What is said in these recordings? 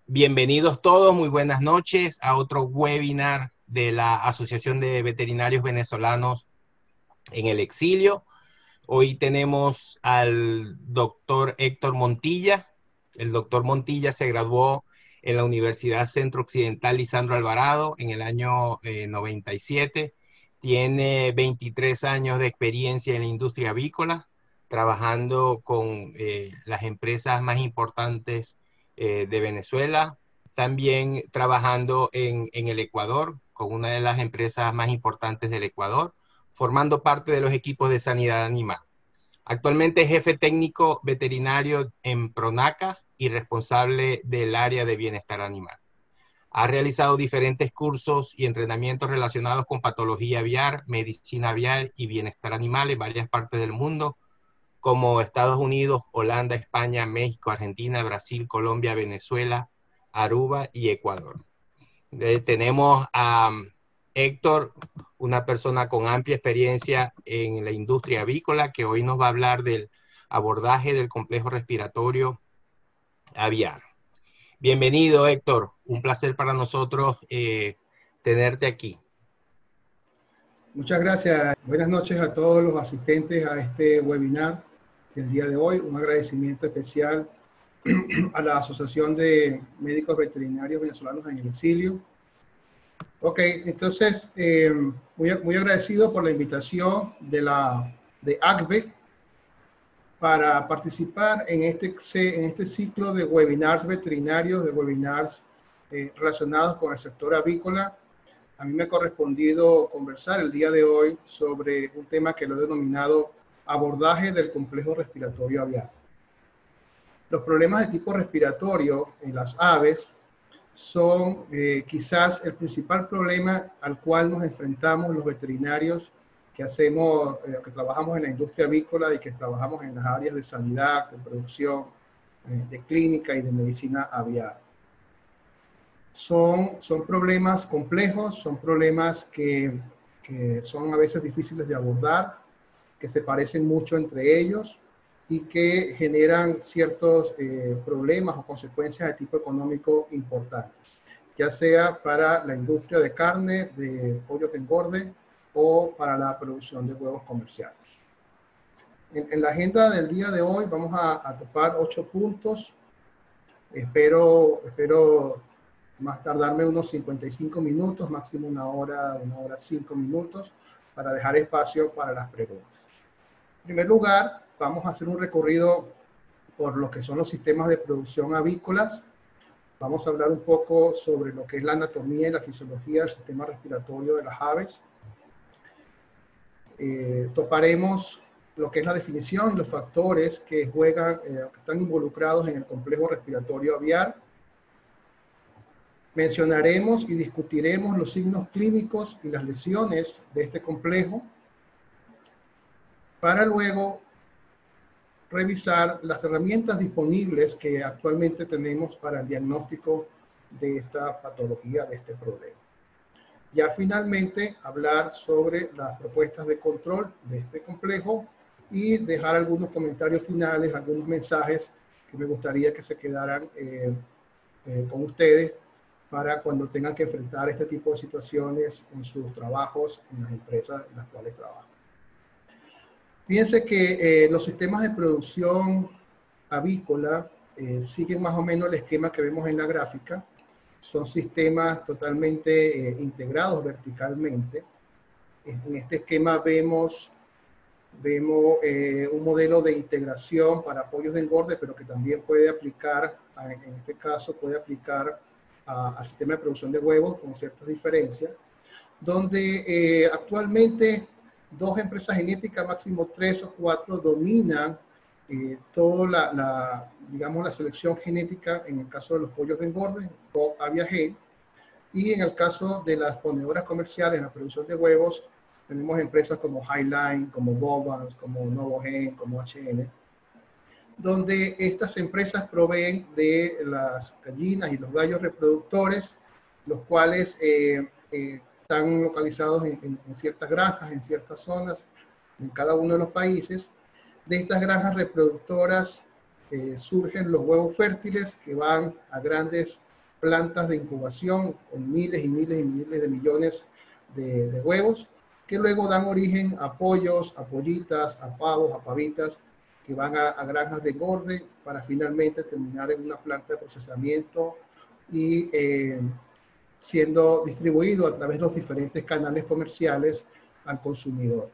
Bienvenidos todos, muy buenas noches a otro webinar de la Asociación de Veterinarios Venezolanos en el Exilio. Hoy tenemos al doctor Héctor Montilla. El doctor Montilla se graduó en la Universidad Centro Occidental Lisandro Alvarado en el año 97. Tiene 23 años de experiencia en la industria avícola, trabajando con las empresas más importantes de Venezuela, también trabajando en el Ecuador, con una de las empresas más importantes del Ecuador, formando parte de los equipos de sanidad animal. Actualmente es jefe técnico veterinario en Pronaca y responsable del área de bienestar animal. Ha realizado diferentes cursos y entrenamientos relacionados con patología aviar, medicina aviar y bienestar animal en varias partes del mundo, como Estados Unidos, Holanda, España, México, Argentina, Brasil, Colombia, Venezuela, Aruba y Ecuador. Tenemos a Héctor, una persona con amplia experiencia en la industria avícola, que hoy nos va a hablar del abordaje del complejo respiratorio aviar. Bienvenido, Héctor. Un placer para nosotros tenerte aquí. Muchas gracias. Buenas noches a todos los asistentes a este webinar del día de hoy. Un agradecimiento especial a la Asociación de Médicos Veterinarios Venezolanos en el Exilio. Ok, entonces, muy agradecido por la invitación de ACVE para participar en este ciclo de webinars veterinarios, de webinars relacionados con el sector avícola. A mí me ha correspondido conversar el día de hoy sobre un tema que lo he denominado abordaje del complejo respiratorio aviar. Los problemas de tipo respiratorio en las aves son quizás el principal problema al cual nos enfrentamos los veterinarios que trabajamos en la industria avícola y que trabajamos en las áreas de sanidad, de producción, de clínica y de medicina aviar. Son problemas complejos, son problemas que son a veces difíciles de abordar, que se parecen mucho entre ellos y que generan ciertos problemas o consecuencias de tipo económico importantes, ya sea para la industria de carne, de pollos de engorde o para la producción de huevos comerciales. En la agenda del día de hoy vamos a topar 8 puntos. Espero más tardarme unos 55 minutos, máximo una hora 5 minutos, para dejar espacio para las preguntas. En primer lugar, vamos a hacer un recorrido por lo que son los sistemas de producción avícolas. Vamos a hablar un poco sobre lo que es la anatomía y la fisiología del sistema respiratorio de las aves. Toparemos lo que es la definición y los factores que están involucrados en el complejo respiratorio aviar. Mencionaremos y discutiremos los signos clínicos y las lesiones de este complejo, para luego revisar las herramientas disponibles que actualmente tenemos para el diagnóstico de esta patología, de este problema. Ya finalmente hablar sobre las propuestas de control de este complejo y dejar algunos comentarios finales, algunos mensajes que me gustaría que se quedaran con ustedes para cuando tengan que enfrentar este tipo de situaciones en sus trabajos, en las empresas en las cuales trabajan. Fíjense que los sistemas de producción avícola siguen más o menos el esquema que vemos en la gráfica. Son sistemas totalmente integrados verticalmente. En este esquema vemos un modelo de integración para pollos de engorde, pero que también puede aplicar, en este caso puede aplicar al sistema de producción de huevos con ciertas diferencias, donde actualmente 2 empresas genéticas, máximo 3 o 4, dominan toda digamos, la selección genética en el caso de los pollos de engorde, o Aviagen, y en el caso de las ponedoras comerciales, en la producción de huevos, Tenemos empresas como Highline, como Bobans, como Novogen, como H&N, donde estas empresas proveen de las gallinas y los gallos reproductores, los cuales están localizados en ciertas granjas, en ciertas zonas, en cada uno de los países. De estas granjas reproductoras surgen los huevos fértiles que van a grandes plantas de incubación con miles y miles y miles de millones de huevos, que luego dan origen a pollos, a pollitas, a pavos, a pavitas, que van a granjas de engorde para finalmente terminar en una planta de procesamiento y siendo distribuido a través de los diferentes canales comerciales al consumidor,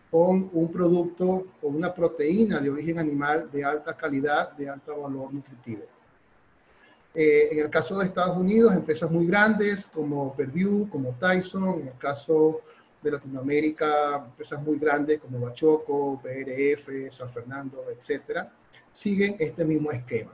con un producto, con una proteína de origen animal de alta calidad, de alto valor nutritivo. En el caso de Estados Unidos, empresas muy grandes como Perdue, como Tyson. En el caso de Latinoamérica, empresas muy grandes como Bachoco, BRF, San Fernando, etcétera, siguen este mismo esquema.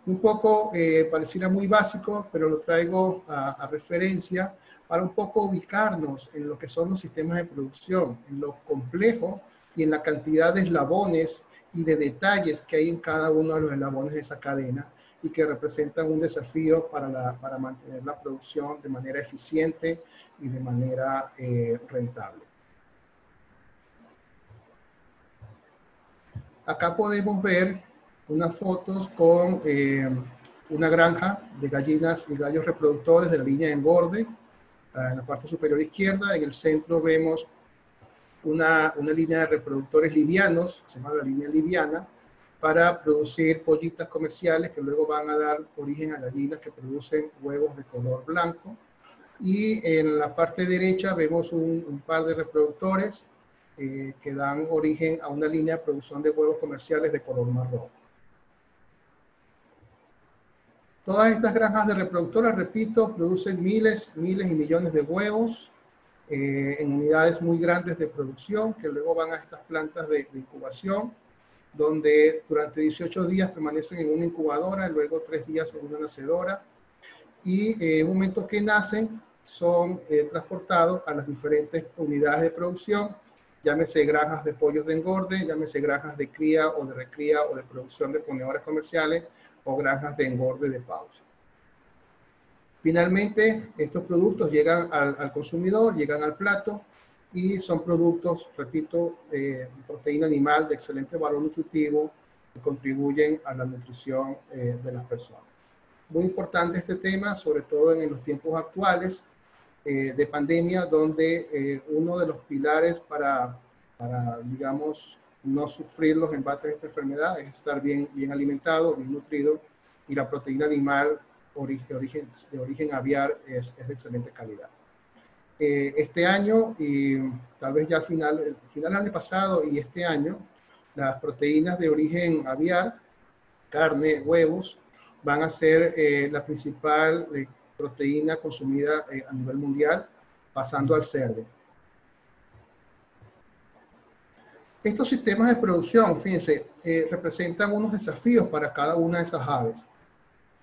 Un poco pareciera muy básico, pero lo traigo a referencia para un poco ubicarnos en lo que son los sistemas de producción, en lo complejo y en la cantidad de eslabones y de detalles que hay en cada uno de los eslabones de esa cadena, y que representan un desafío para mantener la producción de manera eficiente y de manera rentable. Acá podemos ver unas fotos con una granja de gallinas y gallos reproductores de la línea de engorde. En la parte superior izquierda, en el centro vemos una línea de reproductores livianos, se llama la línea liviana, para producir pollitas comerciales que luego van a dar origen a gallinas que producen huevos de color blanco. Y en la parte derecha vemos un par de reproductores que dan origen a una línea de producción de huevos comerciales de color marrón. Todas estas granjas de reproductoras, repito, producen miles y millones de huevos en unidades muy grandes de producción que luego van a estas plantas de incubación, donde durante 18 días permanecen en una incubadora, luego 3 días en una nacedora, y en un momento que nacen son transportados a las diferentes unidades de producción, llámese granjas de pollos de engorde, llámese granjas de cría o de recría o de producción de ponedores comerciales, o granjas de engorde de pavos. Finalmente, estos productos llegan al consumidor, llegan al plato, y son productos, repito, de proteína animal de excelente valor nutritivo que contribuyen a la nutrición de las personas. Muy importante este tema, sobre todo en los tiempos actuales de pandemia, donde uno de los pilares para, digamos, no sufrir los embates de esta enfermedad es estar bien alimentado, bien nutrido, y la proteína animal de origen aviar es de excelente calidad. Este año y tal vez ya al final del año pasado y este año, las proteínas de origen aviar, carne, huevos, van a ser la principal proteína consumida a nivel mundial, pasando al cerdo. Estos sistemas de producción, fíjense, representan unos desafíos para cada una de esas aves.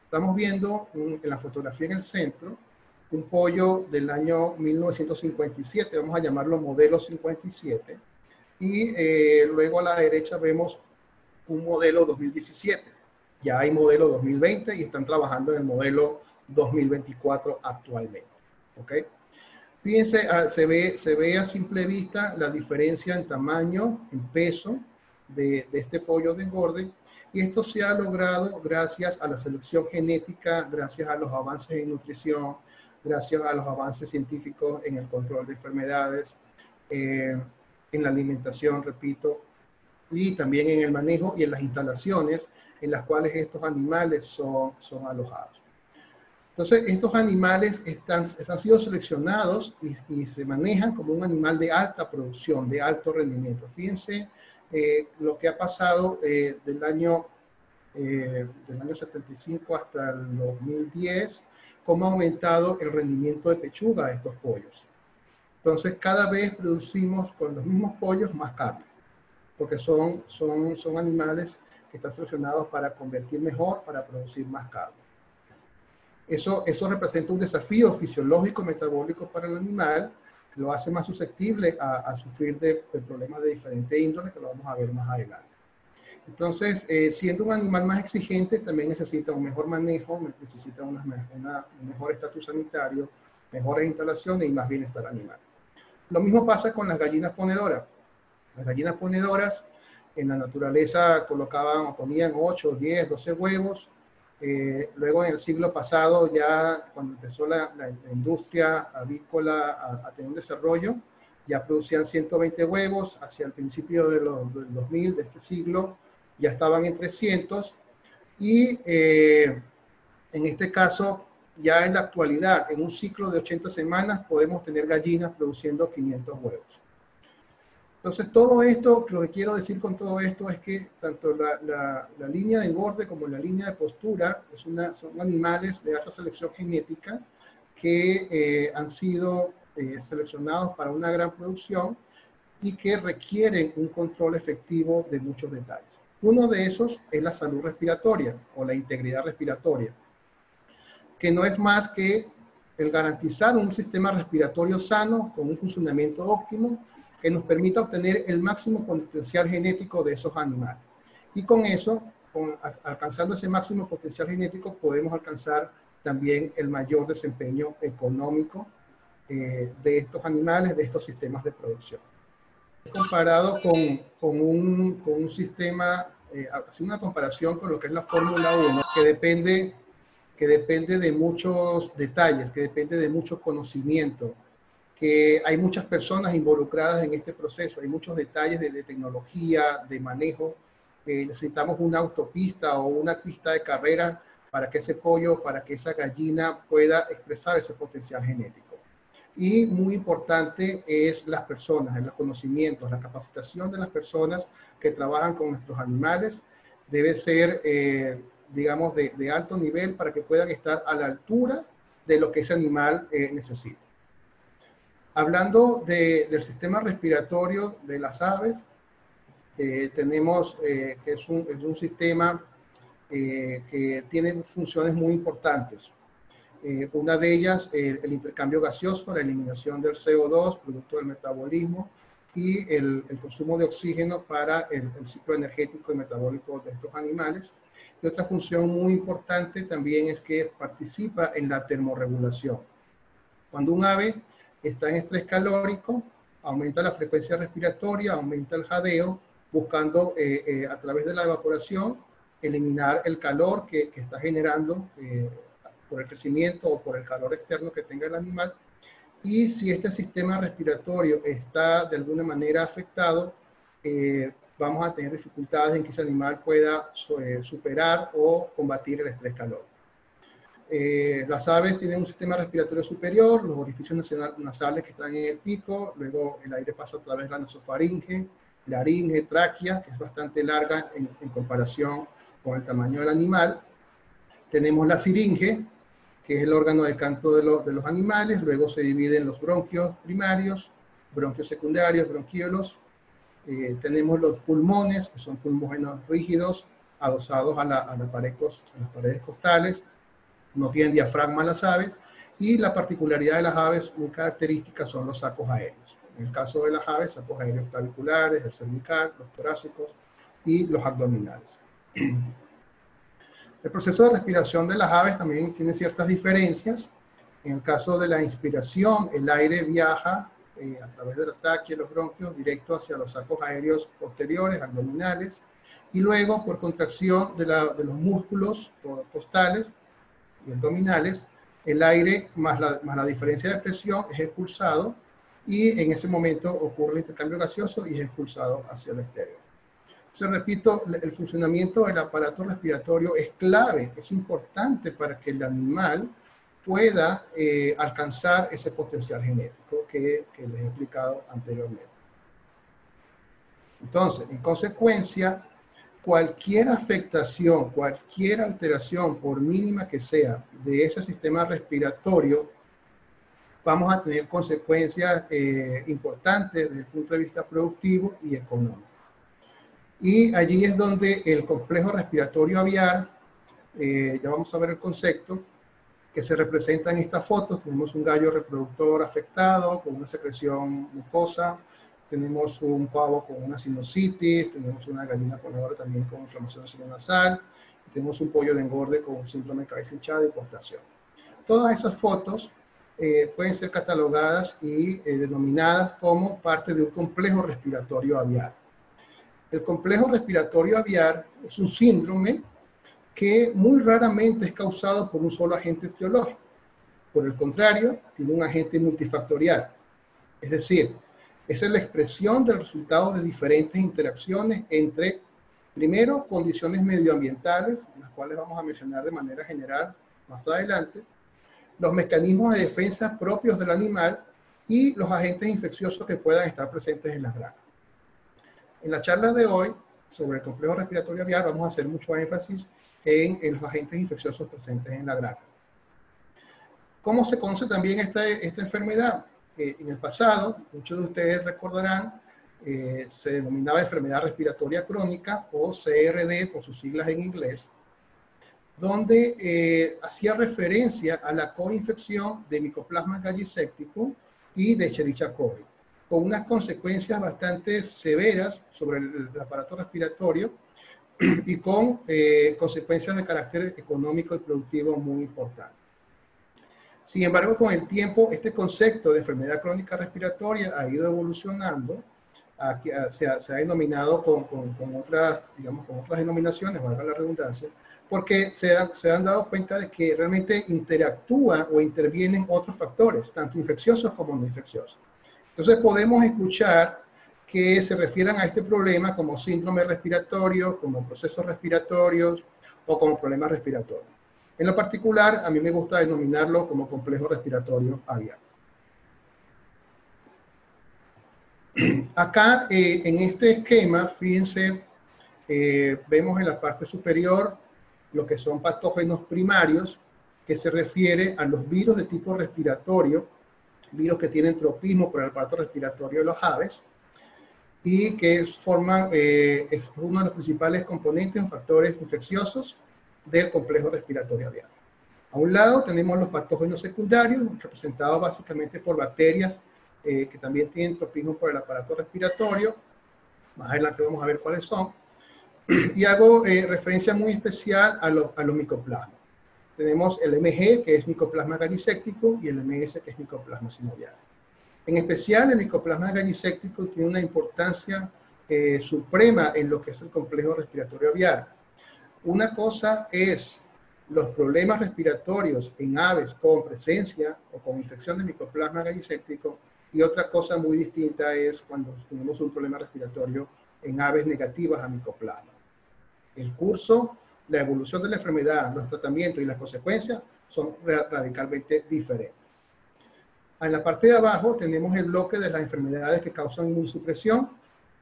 Estamos viendo en la fotografía en el centro un pollo del año 1957, vamos a llamarlo modelo 57, y luego a la derecha vemos un modelo 2017. Ya hay modelo 2020 y están trabajando en el modelo 2024 actualmente. ¿Ok? Fíjense, se ve a simple vista la diferencia en tamaño, en peso de este pollo de engorde, y esto se ha logrado gracias a la selección genética, gracias a los avances en nutrición, gracias a los avances científicos en el control de enfermedades, en la alimentación, repito, y también en el manejo y en las instalaciones en las cuales estos animales son alojados. Entonces, estos animales han sido seleccionados y se manejan como un animal de alta producción, de alto rendimiento. Fíjense lo que ha pasado del año 75 hasta el 2010, cómo ha aumentado el rendimiento de pechuga de estos pollos. Entonces, cada vez producimos con los mismos pollos más carne, porque son animales que están seleccionados para convertir mejor, para producir más carne. Eso representa un desafío fisiológico, metabólico para el animal, lo hace más susceptible a sufrir de problemas de diferente índole, que lo vamos a ver más adelante. Entonces, siendo un animal más exigente, también necesita un mejor manejo, necesita un mejor estatus sanitario, mejores instalaciones y más bienestar animal. Lo mismo pasa con las gallinas ponedoras. Las gallinas ponedoras en la naturaleza colocaban o ponían 8, 10, 12 huevos. Luego en el siglo pasado, ya cuando empezó la industria avícola a tener un desarrollo, ya producían 120 huevos. Hacia el principio del 2000, de este siglo, ya estaban en 300. Y en este caso, ya en la actualidad, en un ciclo de 80 semanas, podemos tener gallinas produciendo 500 huevos. Entonces, todo esto, lo que quiero decir con todo esto es que tanto la línea de engorde como la línea de postura son animales de alta selección genética que han sido seleccionados para una gran producción y que requieren un control efectivo de muchos detalles. Uno de esos es la salud respiratoria o la integridad respiratoria, que no es más que el garantizar un sistema respiratorio sano con un funcionamiento óptimo que nos permita obtener el máximo potencial genético de esos animales. Y con eso, alcanzando ese máximo potencial genético, podemos alcanzar también el mayor desempeño económico de estos animales, de estos sistemas de producción. Comparado con un sistema, haciendo una comparación con lo que es la Fórmula 1, que depende de muchos detalles, que depende de mucho conocimiento, que hay muchas personas involucradas en este proceso, hay muchos detalles de tecnología, de manejo. Necesitamos una autopista o una pista de carrera para que ese pollo, para que esa gallina pueda expresar ese potencial genético. Y muy importante es las personas, los conocimientos, la capacitación de las personas que trabajan con nuestros animales. Debe ser, digamos, de alto nivel para que puedan estar a la altura de lo que ese animal necesita. Hablando del sistema respiratorio de las aves, tenemos que es un sistema que tiene funciones muy importantes. Una de ellas, el intercambio gaseoso, la eliminación del CO2, producto del metabolismo, y el consumo de oxígeno para el ciclo energético y metabólico de estos animales. Y otra función muy importante también es que participa en la termorregulación. Cuando un ave está en estrés calórico, aumenta la frecuencia respiratoria, aumenta el jadeo, buscando a través de la evaporación eliminar el calor que está generando por el crecimiento o por el calor externo que tenga el animal. Y si este sistema respiratorio está de alguna manera afectado, vamos a tener dificultades en que ese animal pueda superar o combatir el estrés calórico. Las aves tienen un sistema respiratorio superior, los orificios nasales que están en el pico, luego el aire pasa a través de la nasofaringe, laringe, tráquea, que es bastante larga en comparación con el tamaño del animal. Tenemos la siringe, que es el órgano de canto de los animales, luego se dividen los bronquios primarios, bronquios secundarios, bronquiolos. Tenemos los pulmones, que son pulmógenos rígidos, adosados a las paredes costales. No tienen diafragma las aves, y la particularidad de las aves muy característica son los sacos aéreos. En el caso de las aves, sacos aéreos claviculares, el cervical, los torácicos y los abdominales. El proceso de respiración de las aves también tiene ciertas diferencias. En el caso de la inspiración, el aire viaja a través de la tráquea y los bronquios directo hacia los sacos aéreos posteriores, abdominales, y luego por contracción de los músculos costales y abdominales, el aire más la diferencia de presión es expulsado, y en ese momento ocurre el intercambio gaseoso y es expulsado hacia el exterior. Entonces, repito, el funcionamiento del aparato respiratorio es clave, es importante para que el animal pueda alcanzar ese potencial genético que les he explicado anteriormente. Entonces, en consecuencia, cualquier afectación, cualquier alteración, por mínima que sea, de ese sistema respiratorio, vamos a tener consecuencias importantes desde el punto de vista productivo y económico. Y allí es donde el complejo respiratorio aviar, ya vamos a ver el concepto, que se representan en estas fotos. Tenemos un gallo reproductor afectado con una secreción mucosa, tenemos un pavo con una sinusitis, tenemos una gallina ponedora también con inflamación sinonasal, tenemos un pollo de engorde con un síndrome de cabeza hinchada y postración. Todas esas fotos pueden ser catalogadas y denominadas como parte de un complejo respiratorio aviar. El complejo respiratorio aviar es un síndrome que muy raramente es causado por un solo agente etiológico. Por el contrario, tiene un agente multifactorial. Es decir, esa es la expresión del resultado de diferentes interacciones entre, primero, condiciones medioambientales, las cuales vamos a mencionar de manera general más adelante, los mecanismos de defensa propios del animal y los agentes infecciosos que puedan estar presentes en las granjas. En la charla de hoy sobre el complejo respiratorio aviar vamos a hacer mucho énfasis en los agentes infecciosos presentes en la granja. ¿Cómo se conoce también esta enfermedad? En el pasado, muchos de ustedes recordarán, se denominaba enfermedad respiratoria crónica o CRD por sus siglas en inglés, donde hacía referencia a la coinfección de Mycoplasma gallisecticum y de Escherichia coli, con unas consecuencias bastante severas sobre el aparato respiratorio y con consecuencias de carácter económico y productivo muy importantes. Sin embargo, con el tiempo, este concepto de enfermedad crónica respiratoria ha ido evolucionando, se ha denominado con otras, digamos, con otras denominaciones, valga la redundancia, porque se han dado cuenta de que realmente interactúa o intervienen otros factores, tanto infecciosos como no infecciosos. Entonces podemos escuchar que se refieran a este problema como síndrome respiratorio, como procesos respiratorios o como problemas respiratorios. En lo particular, a mí me gusta denominarlo como complejo respiratorio aviar. Acá, en este esquema, fíjense, vemos en la parte superior lo que son patógenos primarios, que se refiere a los virus de tipo respiratorio, virus que tienen tropismo por el aparato respiratorio de los aves, y que forman, es uno de los principales componentes o factores infecciosos del complejo respiratorio aviar. A un lado tenemos los patógenos secundarios, representados básicamente por bacterias que también tienen tropismo por el aparato respiratorio. Más adelante vamos a ver cuáles son. Y hago referencia muy especial a los micoplasmas. Tenemos el MG, que es Mycoplasma gallisecticum, y el MS, que es Mycoplasma sinoviale. En especial, el Mycoplasma gallisecticum tiene una importancia suprema en lo que es el complejo respiratorio aviar. Una cosa es los problemas respiratorios en aves con presencia o con infección de Mycoplasma gallisecticum, y otra cosa muy distinta es cuando tenemos un problema respiratorio en aves negativas a Mycoplasma. El curso, la evolución de la enfermedad, los tratamientos y las consecuencias son radicalmente diferentes. En la parte de abajo tenemos el bloque de las enfermedades que causan inmunosupresión,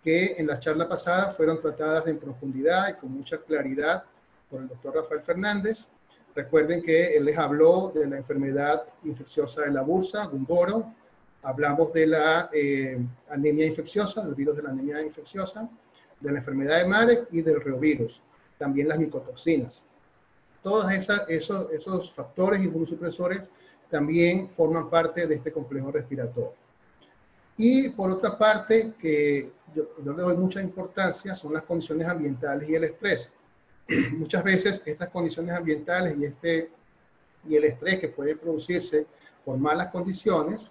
que en la charla pasada fueron tratadas en profundidad y con mucha claridad por el doctor Rafael Fernández. Recuerden que él les habló de la enfermedad infecciosa de la bursa, Gumboro. Hablamos de la anemia infecciosa, del virus de la anemia infecciosa, de la enfermedad de Marek y del reovirus, también las micotoxinas. Todos esos factores inmunosupresores también forman parte de este complejo respiratorio. Y por otra parte, que yo le doy mucha importancia, son las condiciones ambientales y el estrés. Muchas veces estas condiciones ambientales y el estrés que puede producirse por malas condiciones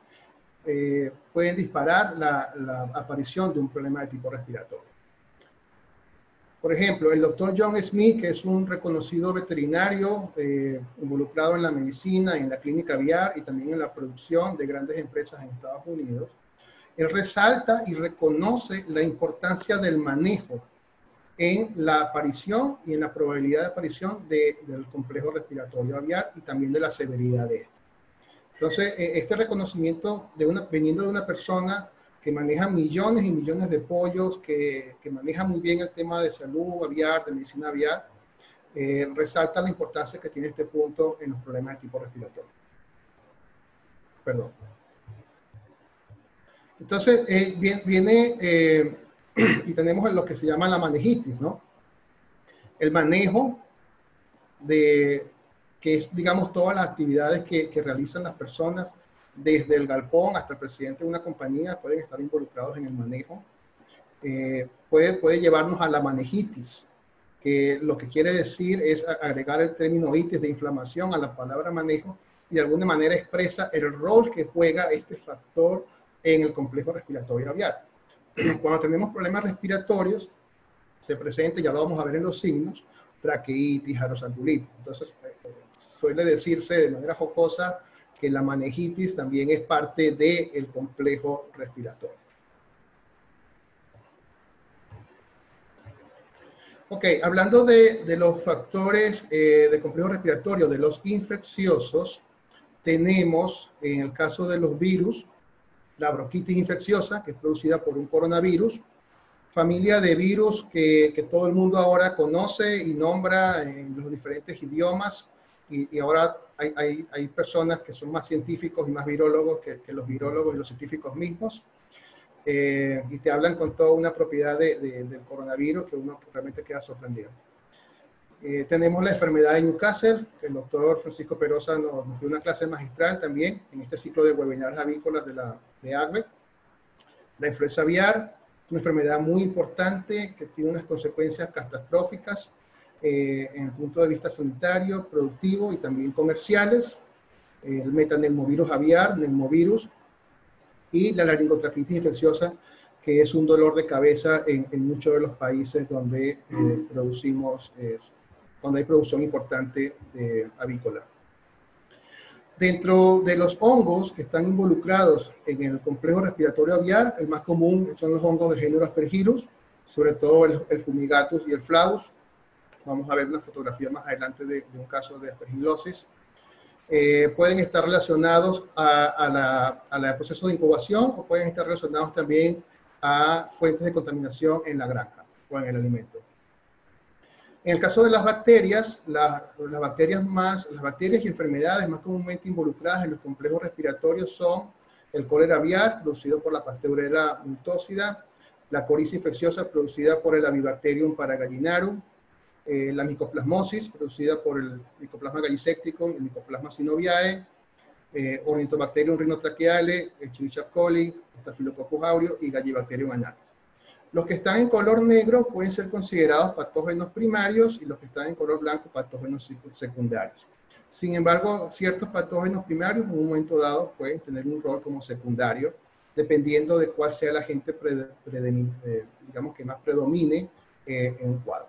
pueden disparar la aparición de un problema de tipo respiratorio. Por ejemplo, el doctor John Smith, que es un reconocido veterinario involucrado en la medicina, en la clínica aviar y también en la producción de grandes empresas en Estados Unidos, él resalta y reconoce la importancia del manejo en la aparición y en la probabilidad de aparición del complejo respiratorio aviar y también de la severidad de este. Entonces, este reconocimiento veniendo de una persona que maneja millones y millones de pollos, que maneja muy bien el tema de salud aviar, de medicina aviar, resalta la importancia que tiene este punto en los problemas de tipo respiratorio. Perdón. Entonces, viene y tenemos lo que se llama la meningitis, ¿no? El manejo de que es, digamos, todas las actividades que realizan las personas, desde el galpón hasta el presidente de una compañía, pueden estar involucrados en el manejo. Puede llevarnos a la manejitis, que lo que quiere decir es agregar el término itis de inflamación a la palabra manejo, y de alguna manera expresa el rol que juega este factor en el complejo respiratorio aviar. Cuando tenemos problemas respiratorios, se presenta, ya lo vamos a ver en los signos, traqueitis, aerosalbulitis. Entonces, suele decirse de manera jocosa que la meningitis también es parte del complejo respiratorio. Ok, hablando de los factores de complejo respiratorio, de los infecciosos, tenemos, en el caso de los virus, la bronquitis infecciosa, que es producida por un coronavirus, familia de virus que todo el mundo ahora conoce y nombra en los diferentes idiomas, y ahora hay personas que son más científicos y más virólogos que los virólogos y los científicos mismos, y te hablan con toda una propiedad del coronavirus que uno realmente queda sorprendido. Tenemos la enfermedad de Newcastle, que el doctor Francisco Perosa nos dio una clase magistral también en este ciclo de webinars avícolas de AGRE. La influenza aviar, una enfermedad muy importante que tiene unas consecuencias catastróficas en el punto de vista sanitario, productivo y también comerciales. El metaneumovirus aviar, neumovirus, y la laringotraquitis infecciosa, que es un dolor de cabeza en muchos de los países donde donde hay producción importante de avícola. Dentro de los hongos que están involucrados en el complejo respiratorio aviar, el más común son los hongos del género Aspergillus, sobre todo el Fumigatus y el Flavus. Vamos a ver una fotografía más adelante de un caso de aspergillosis. Pueden estar relacionados al proceso de incubación, o pueden estar relacionados también a fuentes de contaminación en la granja o en el alimento. En el caso de las bacterias, las bacterias y enfermedades más comúnmente involucradas en los complejos respiratorios son el cólera aviar, producido por la Pasteurella multócida, la coriza infecciosa, producida por el Avibacterium paragallinarum, la micoplasmosis, producida por el Mycoplasma gallisecticum, el Mycoplasma synoviae, Ornithobacterium rhinotracheale, Escherichia coli, Staphylococcus aureus y Gallibacterium annatys. Los que están en color negro pueden ser considerados patógenos primarios, y los que están en color blanco patógenos secundarios. Sin embargo, ciertos patógenos primarios en un momento dado pueden tener un rol como secundario, dependiendo de cuál sea el agente digamos que más predomine en un cuadro,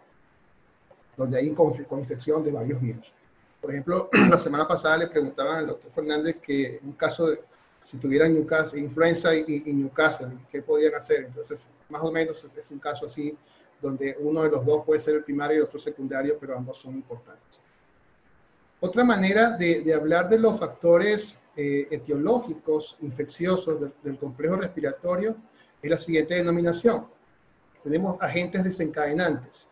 donde hay coinfección de varios virus. Por ejemplo, la semana pasada le preguntaban al doctor Fernández que un caso de, si tuvieran influenza y Newcastle, ¿qué podían hacer? Entonces, más o menos es un caso así, donde uno de los dos puede ser el primario y el otro secundario, pero ambos son importantes. Otra manera de hablar de los factores etiológicos infecciosos del complejo respiratorio es la siguiente denominación. Tenemos agentes desencadenantes.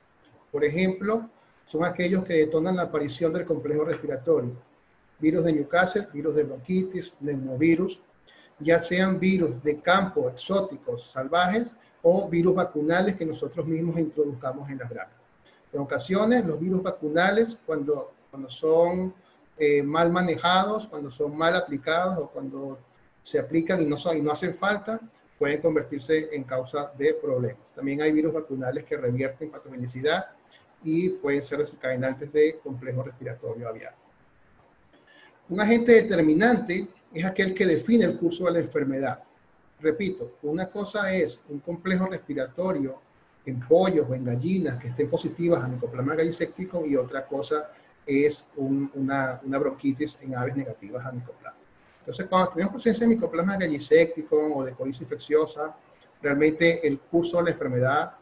Por ejemplo, son aquellos que detonan la aparición del complejo respiratorio. Virus de Newcastle, virus de bronquitis, neumovirus, ya sean virus de campo, exóticos, salvajes, o virus vacunales que nosotros mismos introduzcamos en las granjas. En ocasiones, los virus vacunales, cuando son mal manejados, cuando son mal aplicados, o cuando se aplican y no hacen falta, pueden convertirse en causa de problemas. También hay virus vacunales que revierten patogenicidad y pueden ser desencadenantes de complejo respiratorio aviar. Un agente determinante es aquel que define el curso de la enfermedad. Repito, una cosa es un complejo respiratorio en pollos o en gallinas que estén positivas a Mycoplasma gallisecticum, y otra cosa es una bronquitis en aves negativas a Mycoplasma. Entonces, cuando tenemos presencia de Mycoplasma gallisecticum o de coriza infecciosa, realmente el curso de la enfermedad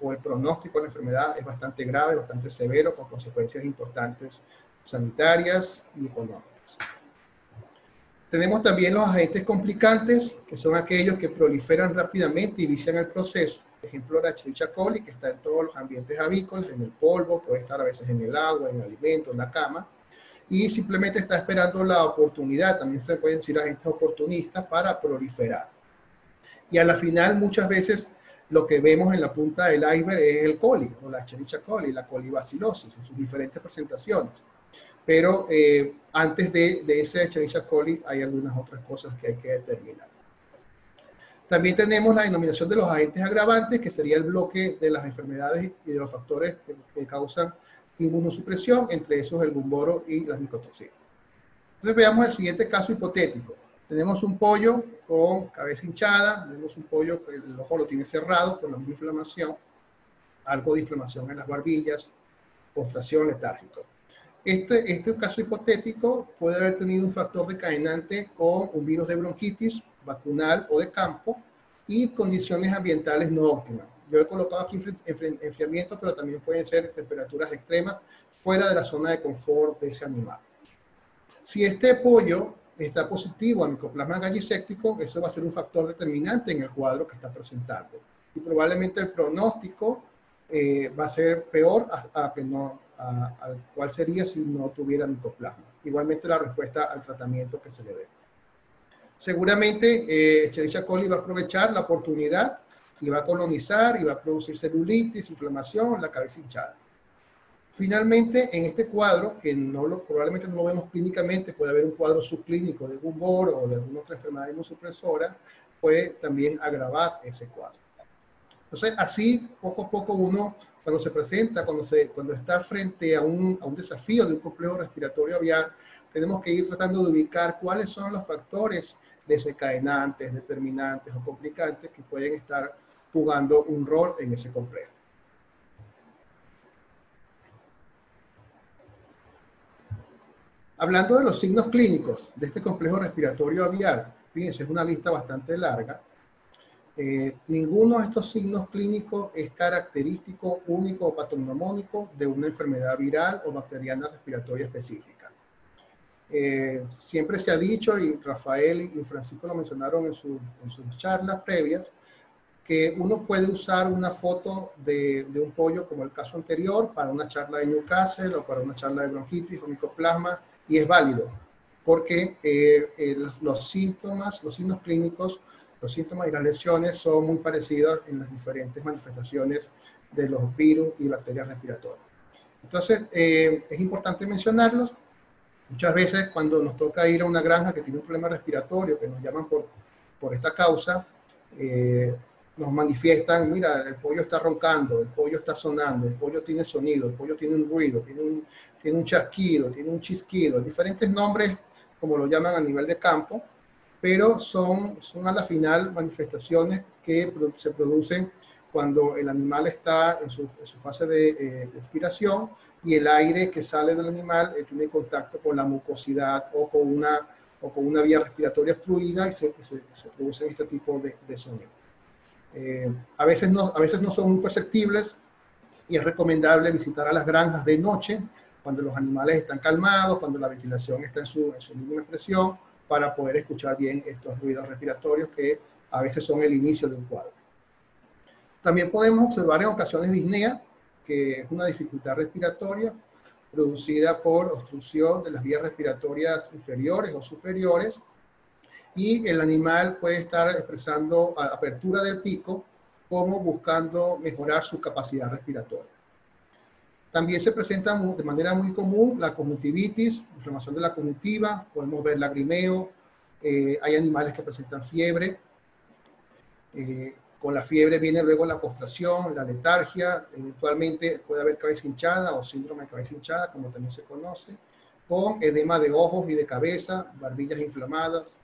o el pronóstico de la enfermedad es bastante grave, bastante severo, con consecuencias importantes sanitarias y económicas. Tenemos también los agentes complicantes, que son aquellos que proliferan rápidamente y vician el proceso. Por ejemplo, la Escherichia coli, que está en todos los ambientes avícolas, en el polvo, puede estar a veces en el agua, en el alimento, en la cama, y simplemente está esperando la oportunidad. También se pueden decir agentes oportunistas para proliferar. Y a la final, muchas veces, lo que vemos en la punta del iceberg es el coli, o la Escherichia coli, la colibacilosis, en sus diferentes presentaciones. pero antes de ese Escherichia coli hay algunas otras cosas que hay que determinar. También tenemos la denominación de los agentes agravantes, que sería el bloque de las enfermedades y de los factores que causan inmunosupresión, entre esos el gumboro y las micotoxinas. Entonces veamos el siguiente caso hipotético. Tenemos un pollo con cabeza hinchada, tenemos un pollo que el ojo lo tiene cerrado por la misma inflamación, algo de inflamación en las barbillas, postración, letárgico. Este caso hipotético puede haber tenido un factor decadenante con un virus de bronquitis, vacunal o de campo, y condiciones ambientales no óptimas. Yo he colocado aquí enfriamiento, pero también pueden ser temperaturas extremas fuera de la zona de confort de ese animal. Si este pollo está positivo a Mycoplasma gallisecticum, eso va a ser un factor determinante en el cuadro que está presentando. Y probablemente el pronóstico va a ser peor al cual sería si no tuviera Mycoplasma. Igualmente la respuesta al tratamiento que se le dé. Seguramente Escherichia coli va a aprovechar la oportunidad y va a colonizar y va a producir celulitis, inflamación, la cabeza hinchada. Finalmente, en este cuadro, que probablemente no lo vemos clínicamente, puede haber un cuadro subclínico de gumboro o de alguna otra enfermedad inmunosupresora, puede también agravar ese cuadro. Entonces, así, poco a poco uno, cuando se presenta, cuando está frente a un desafío de un complejo respiratorio aviar, tenemos que ir tratando de ubicar cuáles son los factores desencadenantes, determinantes o complicantes que pueden estar jugando un rol en ese complejo. Hablando de los signos clínicos de este complejo respiratorio aviar, fíjense, es una lista bastante larga. Ninguno de estos signos clínicos es característico, único o patognomónico de una enfermedad viral o bacteriana respiratoria específica. Siempre se ha dicho, y Rafael y Francisco lo mencionaron en sus charlas previas, que uno puede usar una foto de un pollo, como el caso anterior, para una charla de Newcastle o para una charla de bronquitis o micoplasma, y es válido, porque los signos clínicos, los síntomas y las lesiones son muy parecidos en las diferentes manifestaciones de los virus y bacterias respiratorias. Entonces, es importante mencionarlos. Muchas veces cuando nos toca ir a una granja que tiene un problema respiratorio, que nos llaman por esta causa, nos manifiestan, mira, el pollo está roncando, el pollo está sonando, el pollo tiene sonido, el pollo tiene un ruido, tiene un chasquido, tiene un chisquido, diferentes nombres, como lo llaman a nivel de campo, pero son a la final manifestaciones que se producen cuando el animal está en su fase de expiración y el aire que sale del animal tiene contacto con la mucosidad o con una vía respiratoria obstruida y se producen este tipo de sonidos. A veces no son muy perceptibles y es recomendable visitar a las granjas de noche cuando los animales están calmados, cuando la ventilación está en su mínima presión, para poder escuchar bien estos ruidos respiratorios que a veces son el inicio de un cuadro. También podemos observar en ocasiones disnea, que es una dificultad respiratoria producida por obstrucción de las vías respiratorias inferiores o superiores, y el animal puede estar expresando apertura del pico como buscando mejorar su capacidad respiratoria. También se presenta de manera muy común la conjuntivitis, inflamación de la conjuntiva, podemos ver lagrimeo, hay animales que presentan fiebre, con la fiebre viene luego la postración, la letargia, eventualmente puede haber cabeza hinchada o síndrome de cabeza hinchada, como también se conoce, con edema de ojos y de cabeza, barbillas inflamadas,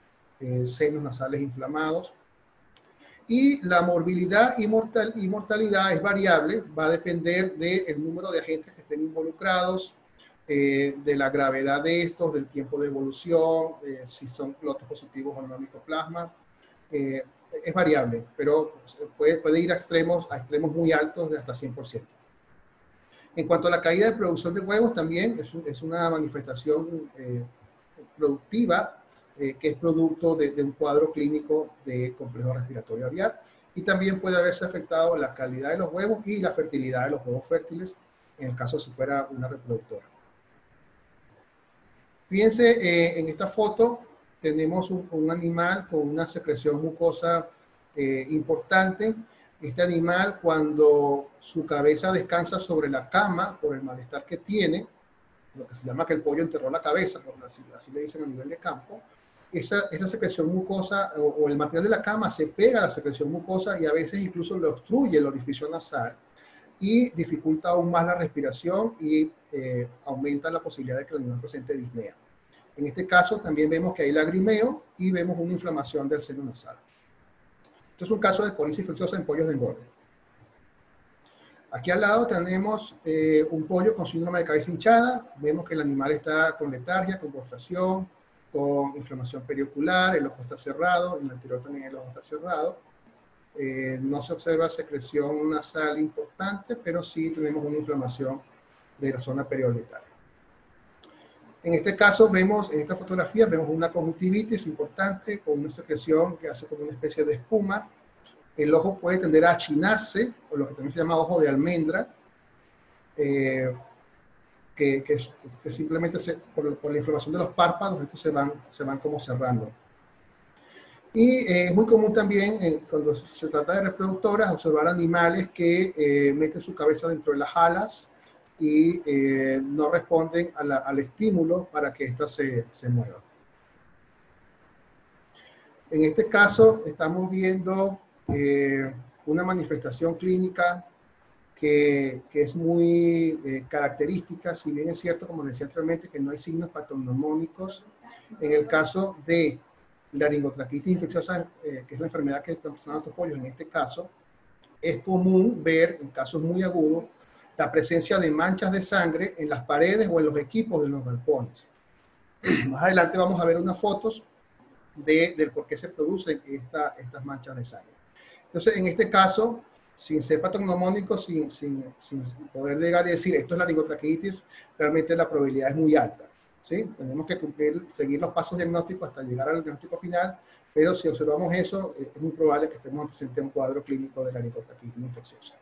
senos nasales inflamados. Y la morbilidad y mortalidad es variable, va a depender del número de agentes que estén involucrados, de la gravedad de estos, del tiempo de evolución, si son lotes positivos o no Mycoplasma. Es variable, pero puede ir a extremos muy altos de hasta 100%. En cuanto a la caída de producción de huevos, también es una manifestación productiva que es producto de un cuadro clínico de complejo respiratorio aviar, y también puede haberse afectado la calidad de los huevos y la fertilidad de los huevos fértiles, en el caso si fuera una reproductora. Fíjense, en esta foto tenemos un animal con una secreción mucosa importante. Este animal, cuando su cabeza descansa sobre la cama por el malestar que tiene, lo que se llama que el pollo enterró la cabeza, así le dicen a nivel de campo, esa secreción mucosa o el material de la cama se pega a la secreción mucosa y a veces incluso le obstruye el orificio nasal y dificulta aún más la respiración y aumenta la posibilidad de que el animal presente disnea. En este caso también vemos que hay lagrimeo y vemos una inflamación del seno nasal. Este es un caso de colitis infecciosa en pollos de engorde. Aquí al lado tenemos un pollo con síndrome de cabeza hinchada. Vemos que el animal está con letargia, con postración, con inflamación periocular, el ojo está cerrado, en el anterior también el ojo está cerrado. No se observa secreción nasal importante, pero sí tenemos una inflamación de la zona periorbital. En este caso vemos, en esta fotografía, vemos una conjuntivitis importante con una secreción que hace como una especie de espuma. El ojo puede tender a achinarse, o lo que también se llama ojo de almendra, que simplemente por la inflamación de los párpados, estos se van como cerrando. Y es muy común también, cuando se trata de reproductoras, observar animales que meten su cabeza dentro de las alas y no responden al estímulo para que éstas se muevan. En este caso estamos viendo una manifestación clínica que es muy característica, si bien es cierto, como decía anteriormente, que no hay signos patognomónicos. En el caso de laringotraquitis infecciosa, que es la enfermedad que están pasando estos pollos, en este caso, es común ver en casos muy agudos la presencia de manchas de sangre en las paredes o en los equipos de los galpones. Más adelante vamos a ver unas fotos del por qué se producen estas manchas de sangre. Entonces, en este caso, sin ser patognomónico, sin poder llegar y decir esto es laringotraquitis, realmente la probabilidad es muy alta, ¿sí? Tenemos que seguir los pasos diagnósticos hasta llegar al diagnóstico final, pero si observamos eso, es muy probable que estemos presentes un cuadro clínico de laringotraquitis infecciosa.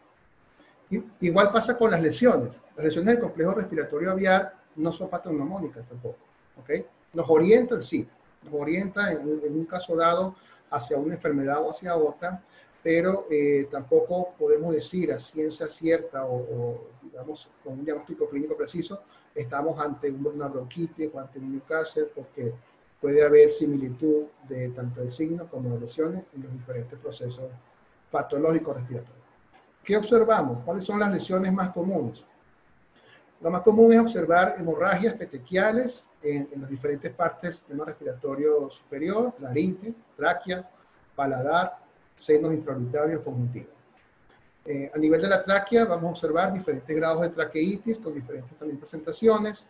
Igual pasa con las lesiones. Las lesiones del complejo respiratorio aviar no son patognomónicas tampoco, ¿ok? Nos orientan, sí, nos orientan en un caso dado hacia una enfermedad o hacia otra, pero tampoco podemos decir a ciencia cierta o digamos con un diagnóstico clínico preciso, estamos ante una bronquitis o ante un Newcastle, porque puede haber similitud de tanto de signos como de lesiones en los diferentes procesos patológicos respiratorios. ¿Qué observamos? ¿Cuáles son las lesiones más comunes? Lo más común es observar hemorragias petequiales en las diferentes partes del sistema respiratorio superior, laringe, tráquea, paladar, senos infraorbitarios, conjuntivos. A nivel de la tráquea vamos a observar diferentes grados de traqueitis con diferentes también presentaciones.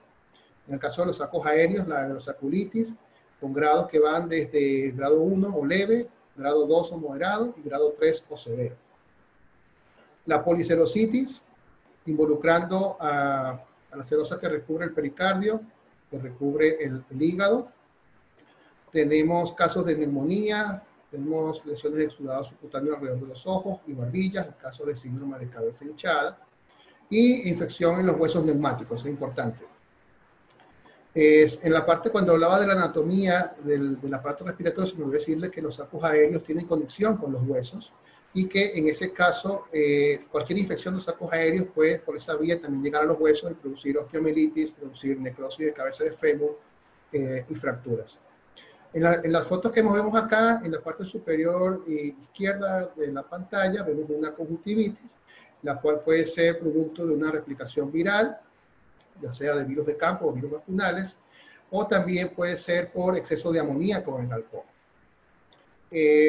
En el caso de los sacos aéreos, la aerosaculitis, con grados que van desde grado 1 o leve, grado 2 o moderado y grado 3 o severo. La policerositis, involucrando a la serosa que recubre el pericardio, que recubre el hígado. Tenemos casos de neumonía, tenemos lesiones de exudado subcutáneo alrededor de los ojos y barbillas, en caso de síndrome de cabeza hinchada, y infección en los huesos neumáticos, es importante. En la parte cuando hablaba de la anatomía del aparato respiratorio, se me olvidó decirle que los sacos aéreos tienen conexión con los huesos, y que en ese caso cualquier infección de los sacos aéreos puede por esa vía también llegar a los huesos y producir osteomielitis, producir necrosis de cabeza de fémur y fracturas. En las fotos que vemos acá, en la parte superior izquierda de la pantalla, vemos una conjuntivitis, la cual puede ser producto de una replicación viral, ya sea de virus de campo o virus vacunales, o también puede ser por exceso de amoníaco en el galpón.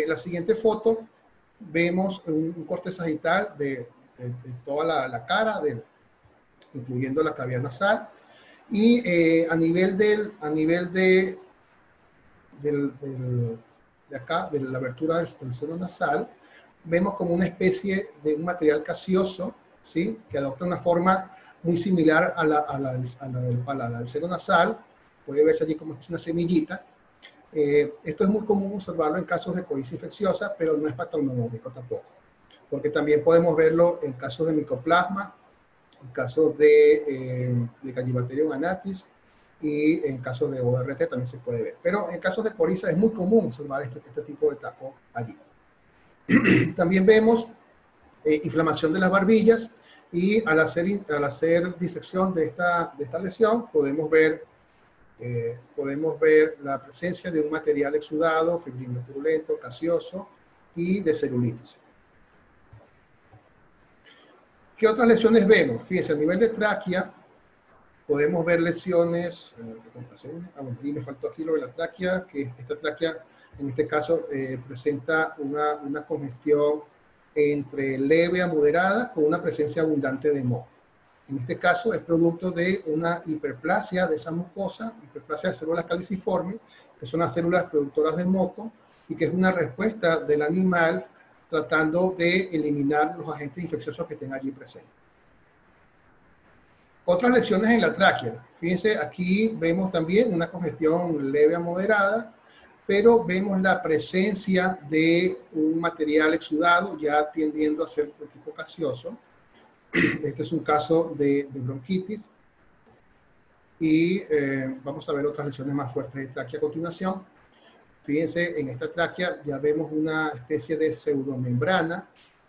La siguiente foto, vemos un corte sagital de toda la cara, incluyendo la cavidad nasal, y a nivel de acá, de la abertura del seno nasal, vemos como una especie de un material gaseoso, ¿sí? Que adopta una forma muy similar a la del seno nasal. Puede verse allí como una semillita. Esto es muy común observarlo en casos de colitis infecciosa, pero no es patognomónico tampoco, porque también podemos verlo en casos de micoplasma, en casos de Gallibacterium anatis, y en casos de ORT también se puede ver. Pero en casos de coriza es muy común observar este tipo de tajo allí. También vemos inflamación de las barbillas, Y al hacer disección de esta lesión, podemos ver la presencia de un material exudado, fibrino purulento, gaseoso y de celulitis. ¿Qué otras lesiones vemos? Fíjense, a nivel de tráquea, podemos ver lesiones, y me faltó aquí lo de la tráquea, que esta tráquea, en este caso, presenta una congestión entre leve a moderada con una presencia abundante de moco. En este caso es producto de una hiperplasia de esa mucosa, hiperplasia de células caliciformes, que son las células productoras de moco, y que es una respuesta del animal tratando de eliminar los agentes infecciosos que estén allí presentes. Otras lesiones en la tráquea. Fíjense, aquí vemos también una congestión leve a moderada, pero vemos la presencia de un material exudado ya tendiendo a ser de tipo gaseoso. Este es un caso de bronquitis. Y vamos a ver otras lesiones más fuertes de tráquea a continuación. Fíjense, en esta tráquea ya vemos una especie de pseudomembrana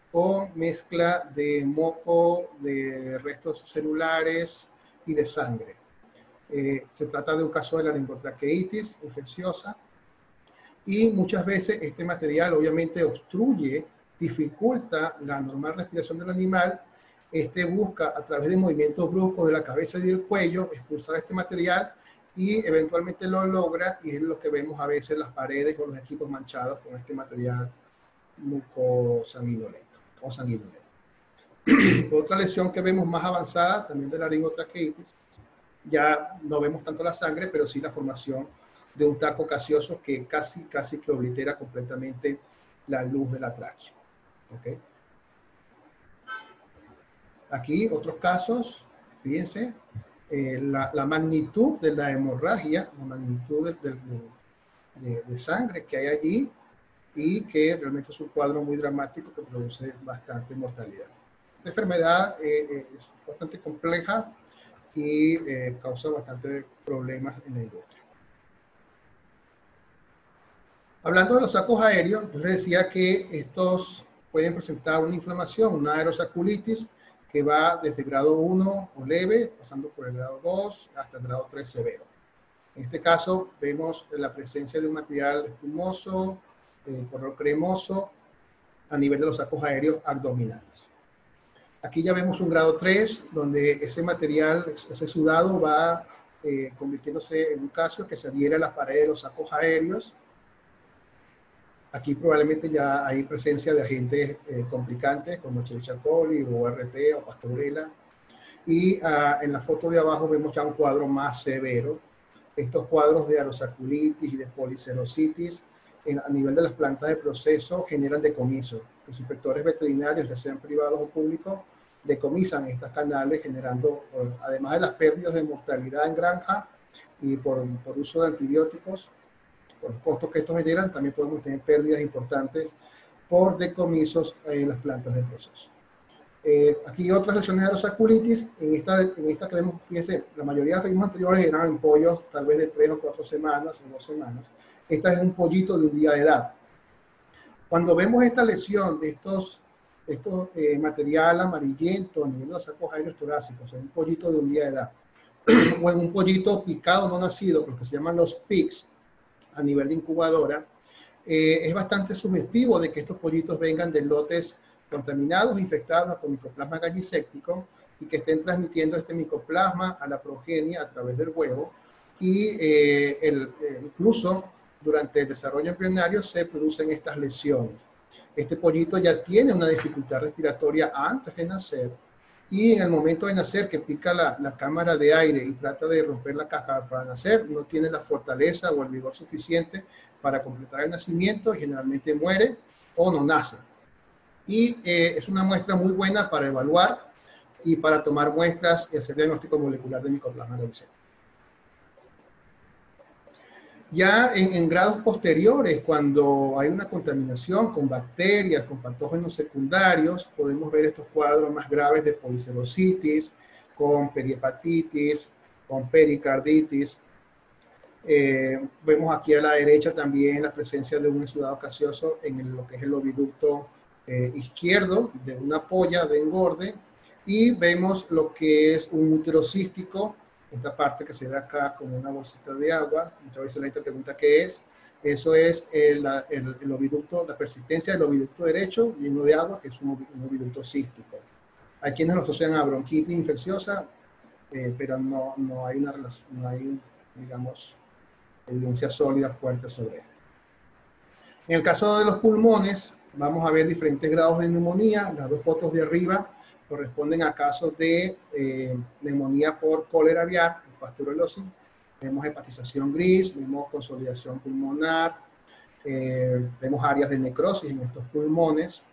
con mezcla de moco, de restos celulares y de sangre. Se trata de un caso de laringotraqueitis infecciosa y muchas veces este material obviamente obstruye, dificulta la normal respiración del animal. Este busca a través de movimientos bruscos de la cabeza y del cuello expulsar este material y eventualmente lo logra, y es lo que vemos a veces en las paredes o los equipos manchados con este material mucosanguinolento o sanguinolento. Otra lesión que vemos más avanzada, también de laringotraqueitis, ya no vemos tanto la sangre, pero sí la formación de un taco gaseoso que casi que oblitera completamente la luz de la tráquea. ¿Okay? Aquí otros casos, fíjense, la magnitud de la hemorragia, la magnitud de sangre que hay allí, y que realmente es un cuadro muy dramático que produce bastante mortalidad. Esta enfermedad es bastante compleja y causa bastante problemas en la industria. Hablando de los sacos aéreos, yo les decía que estos pueden presentar una inflamación, una aerosaculitis, que va desde grado 1 o leve, pasando por el grado 2 hasta el grado 3 severo. En este caso vemos la presencia de un material espumoso, color cremoso, a nivel de los sacos aéreos abdominales. Aquí ya vemos un grado 3, donde ese material, ese sudado, va convirtiéndose en un calcio que se adhiere a las paredes de los sacos aéreos. Aquí probablemente ya hay presencia de agentes complicantes como Escherichia coli, o ORT o Pastorela. Y en la foto de abajo vemos ya un cuadro más severo. Estos cuadros de aerosaculitis y de policerositis a nivel de las plantas de proceso generan decomiso. Los inspectores veterinarios, ya sean privados o públicos, decomisan estas canales, generando, además de las pérdidas de mortalidad en granja y por uso de antibióticos, por los costos que estos generan, también podemos tener pérdidas importantes por decomisos en las plantas de proceso. Aquí otras lesiones de aerosaculitis. En esta que vemos, fíjense, la mayoría de las que vimos anteriores eran en pollos tal vez de 3 o 4 semanas o 2 semanas. Esta es un pollito de un día de edad. Cuando vemos esta lesión de estos material amarillento a nivel de los sacos aéreos torácicos, en un pollito de un día de edad, o en un pollito picado no nacido, lo que se llaman los pics, a nivel de incubadora, es bastante sugestivo de que estos pollitos vengan de lotes contaminados, infectados con micoplasma galliséptico, y que estén transmitiendo este micoplasma a la progenie a través del huevo, y incluso durante el desarrollo embrionario se producen estas lesiones. Este pollito ya tiene una dificultad respiratoria antes de nacer, y en el momento de nacer, que pica la cámara de aire y trata de romper la cáscara para nacer, no tiene la fortaleza o el vigor suficiente para completar el nacimiento y generalmente muere o no nace. Y es una muestra muy buena para evaluar y para tomar muestras y hacer diagnóstico molecular de micoplasma galliséptico. Ya en grados posteriores, cuando hay una contaminación con bacterias, con patógenos secundarios, podemos ver estos cuadros más graves de policerositis, con perihepatitis, con pericarditis. Vemos aquí a la derecha también la presencia de un exudado gaseoso en lo que es el oviducto izquierdo de una polla de engorde, y vemos lo que es un útero cístico, esta parte que se ve acá como una bolsita de agua. Muchas veces la gente pregunta qué es. Eso es el oviducto, la persistencia del oviducto derecho lleno de agua, que es un oviducto cístico. Hay quienes lo asocian a bronquitis infecciosa, pero no hay una relación, no hay, digamos, evidencia sólida, fuerte sobre esto. En el caso de los pulmones, vamos a ver diferentes grados de neumonía. Las dos fotos de arriba corresponden a casos de neumonía por cólera aviar, pasteurellosis. Vemos hepatización gris, vemos consolidación pulmonar, vemos áreas de necrosis en estos pulmones.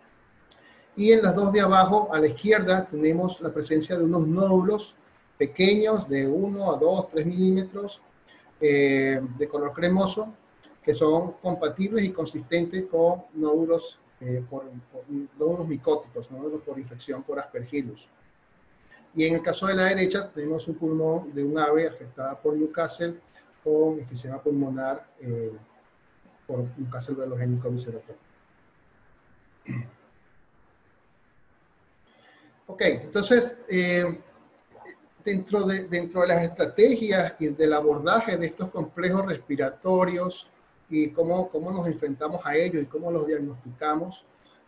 Y en las dos de abajo, a la izquierda, tenemos la presencia de unos nódulos pequeños de 1 a 2, 3 milímetros de color cremoso, que son compatibles y consistentes con nódulos, nódulos micóticos, nódulos por infección por Aspergillus. Y en el caso de la derecha, tenemos un pulmón de un ave afectada por Newcastle con enfisema pulmonar por Newcastle velogénico visceral. Ok, entonces, dentro de las estrategias y del abordaje de estos complejos respiratorios y cómo nos enfrentamos a ellos y cómo los diagnosticamos,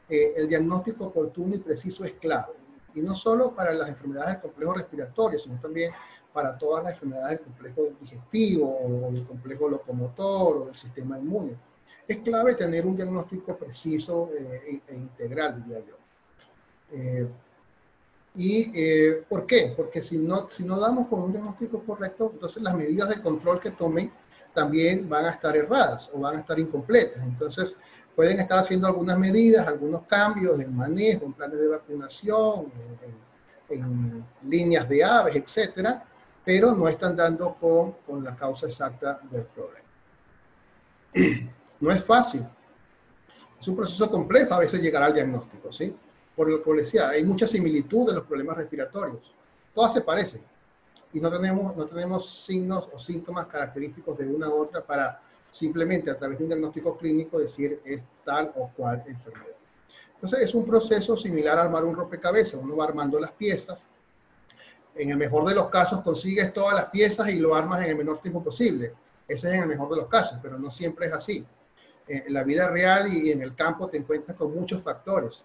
el diagnóstico oportuno y preciso es clave. Y no solo para las enfermedades del complejo respiratorio, sino también para todas las enfermedades del complejo digestivo o del complejo locomotor o del sistema inmune. Es clave tener un diagnóstico preciso e integral, diría yo. ¿Por qué? Porque si no damos con un diagnóstico correcto, entonces las medidas de control que tomen también van a estar erradas o van a estar incompletas. Entonces, pueden estar haciendo algunas medidas, algunos cambios en manejo, en planes de vacunación, en líneas de aves, etcétera, pero no están dando con la causa exacta del problema. No es fácil. Es un proceso complejo a veces llegar al diagnóstico, ¿sí? Por lo que les decía, hay mucha similitud de los problemas respiratorios. Todas se parecen y no tenemos signos o síntomas característicos de una u otra para simplemente a través de un diagnóstico clínico decir es tal o cual enfermedad. Entonces es un proceso similar a armar un rompecabezas. Uno va armando las piezas. En el mejor de los casos consigues todas las piezas y lo armas en el menor tiempo posible. Ese es en el mejor de los casos, pero no siempre es así. En la vida real y en el campo te encuentras con muchos factores.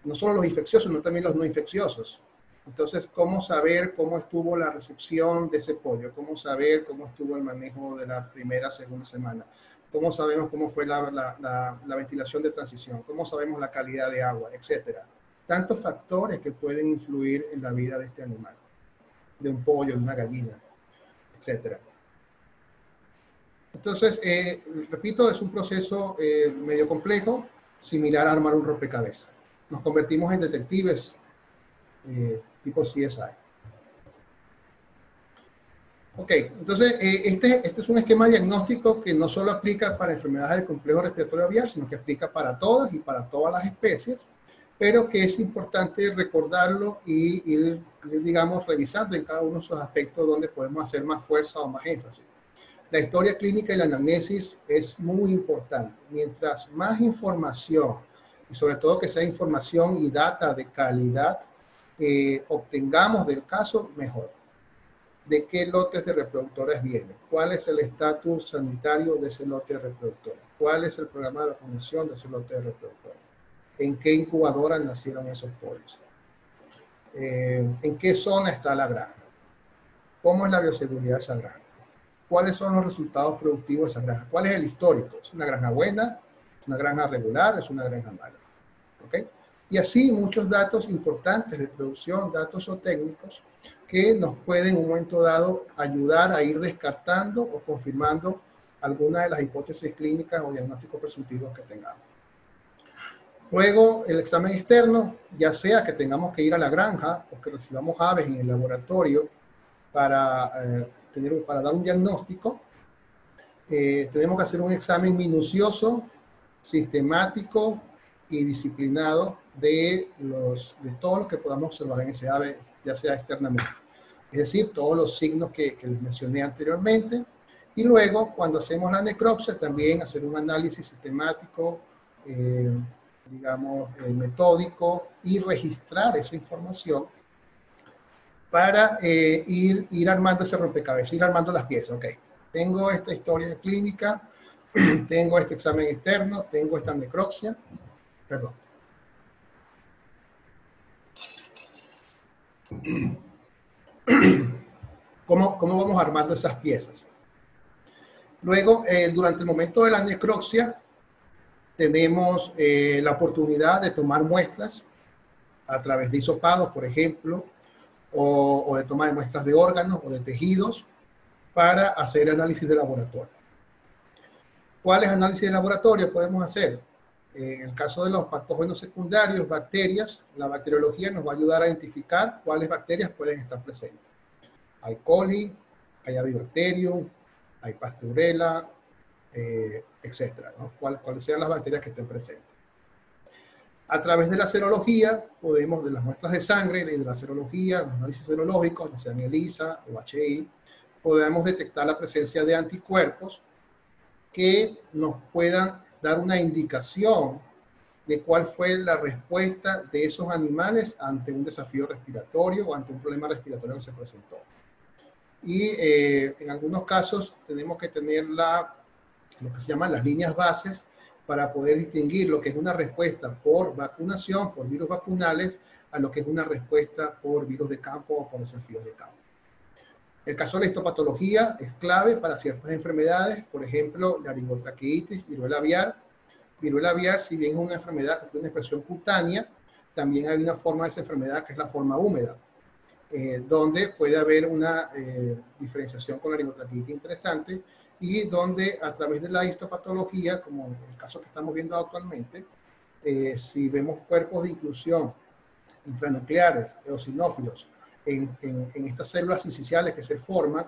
No solo los infecciosos, sino también los no infecciosos. Entonces, ¿cómo saber cómo estuvo la recepción de ese pollo? ¿Cómo saber cómo estuvo el manejo de la primera, segunda semana? ¿Cómo sabemos cómo fue la ventilación de transición? ¿Cómo sabemos la calidad de agua? Etcétera. Tantos factores que pueden influir en la vida de este animal, de un pollo, de una gallina, etcétera. Entonces, repito, es un proceso medio complejo, similar a armar un rompecabezas. Nos convertimos en detectives tipo CSI. Ok, entonces este es un esquema diagnóstico que no solo aplica para enfermedades del complejo respiratorio aviar, sino que aplica para todas y para todas las especies, pero que es importante recordarlo y ir, digamos, revisando en cada uno de esos aspectos donde podemos hacer más fuerza o más énfasis. La historia clínica y la anamnesis es muy importante. Mientras más información, y sobre todo que sea información y data de calidad, obtengamos del caso, mejor. ¿De qué lotes de reproductores vienen? ¿Cuál es el estatus sanitario de ese lote de reproductores? ¿Cuál es el programa de vacunación de ese lote de reproductores? ¿En qué incubadora nacieron esos pollos? ¿En qué zona está la granja? ¿Cómo es la bioseguridad de esa granja? ¿Cuáles son los resultados productivos de esa granja? ¿Cuál es el histórico? ¿Es una granja buena? ¿Es una granja regular? ¿Es una granja mala? ¿Okay? Y así muchos datos importantes de producción, datos zootécnicos, que nos pueden en un momento dado ayudar a ir descartando o confirmando alguna de las hipótesis clínicas o diagnósticos presuntivos que tengamos. Luego, el examen externo, ya sea que tengamos que ir a la granja o que recibamos aves en el laboratorio para dar un diagnóstico, tenemos que hacer un examen minucioso, sistemático y disciplinado de todo lo que podamos observar en ese ave, ya sea externamente. Es decir, todos los signos que les mencioné anteriormente. Y luego, cuando hacemos la necropsia, también hacer un análisis sistemático, digamos, metódico, y registrar esa información para ir armando ese rompecabezas, ir armando las piezas. Ok, tengo esta historia clínica, tengo este examen externo, tengo esta necropsia, perdón. ¿Cómo vamos armando esas piezas? Luego, durante el momento de la necropsia, tenemos la oportunidad de tomar muestras a través de hisopados, por ejemplo, o de toma de muestras de órganos o de tejidos para hacer análisis de laboratorio. ¿Cuáles análisis de laboratorio podemos hacer? En el caso de los patógenos secundarios, bacterias, la bacteriología nos va a ayudar a identificar cuáles bacterias pueden estar presentes. Hay coli, hay Avibacterium, hay Pasteurella, etcétera, ¿no? Cuáles sean las bacterias que estén presentes. A través de la serología, podemos, de las muestras de sangre y de la serología, los análisis serológicos, ya sean ELISA o HI, podemos detectar la presencia de anticuerpos que nos puedan dar una indicación de cuál fue la respuesta de esos animales ante un desafío respiratorio o ante un problema respiratorio que se presentó. Y en algunos casos tenemos que tener lo que se llaman las líneas bases para poder distinguir lo que es una respuesta por vacunación, por virus vacunales, a lo que es una respuesta por virus de campo o por desafíos de campo. El caso de la histopatología es clave para ciertas enfermedades, por ejemplo, laringotraqueitis, viruela aviar. Viruela aviar, si bien es una enfermedad que tiene una expresión cutánea, también hay una forma de esa enfermedad que es la forma húmeda, donde puede haber una diferenciación con la laringotraqueitis interesante y donde a través de la histopatología, como el caso que estamos viendo actualmente, si vemos cuerpos de inclusión intranucleares, eosinófilos, en estas células incisionales que se forman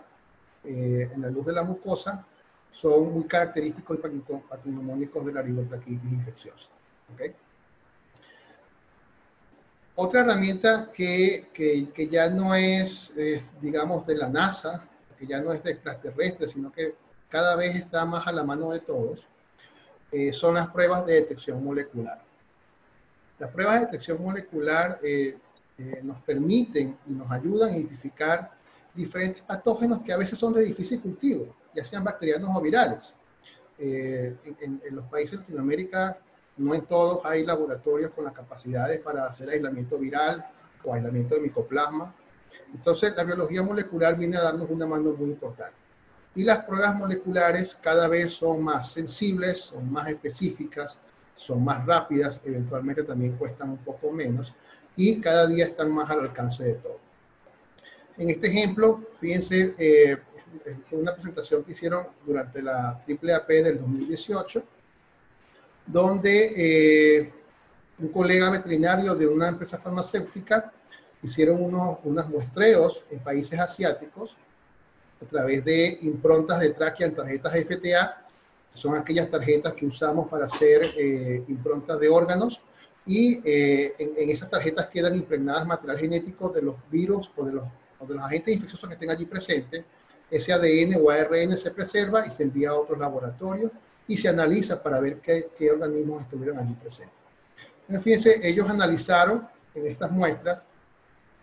en la luz de la mucosa, son muy característicos y patognomónicos de la laringotraqueitis infecciosa. ¿Okay? Otra herramienta que ya no es, digamos, de la NASA, que ya no es de extraterrestres, sino que cada vez está más a la mano de todos, son las pruebas de detección molecular. Las pruebas de detección molecular nos permiten y nos ayudan a identificar diferentes patógenos que a veces son de difícil cultivo, ya sean bacterianos o virales. En los países de Latinoamérica, no en todos hay laboratorios con las capacidades para hacer aislamiento viral o aislamiento de micoplasma. Entonces, la biología molecular viene a darnos una mano muy importante. Y las pruebas moleculares cada vez son más sensibles, son más específicas, son más rápidas, eventualmente también cuestan un poco menos y cada día están más al alcance de todos. En este ejemplo, fíjense, una presentación que hicieron durante la AAAP del 2018, donde un colega veterinario de una empresa farmacéutica hicieron unos muestreos en países asiáticos a través de improntas de tráquea en tarjetas FTA, que son aquellas tarjetas que usamos para hacer improntas de órganos, y en esas tarjetas quedan impregnadas material genético de los virus o de los agentes infecciosos que estén allí presentes. Ese ADN o ARN se preserva y se envía a otros laboratorios y se analiza para ver qué organismos estuvieron allí presentes. Entonces, fíjense, ellos analizaron en estas muestras,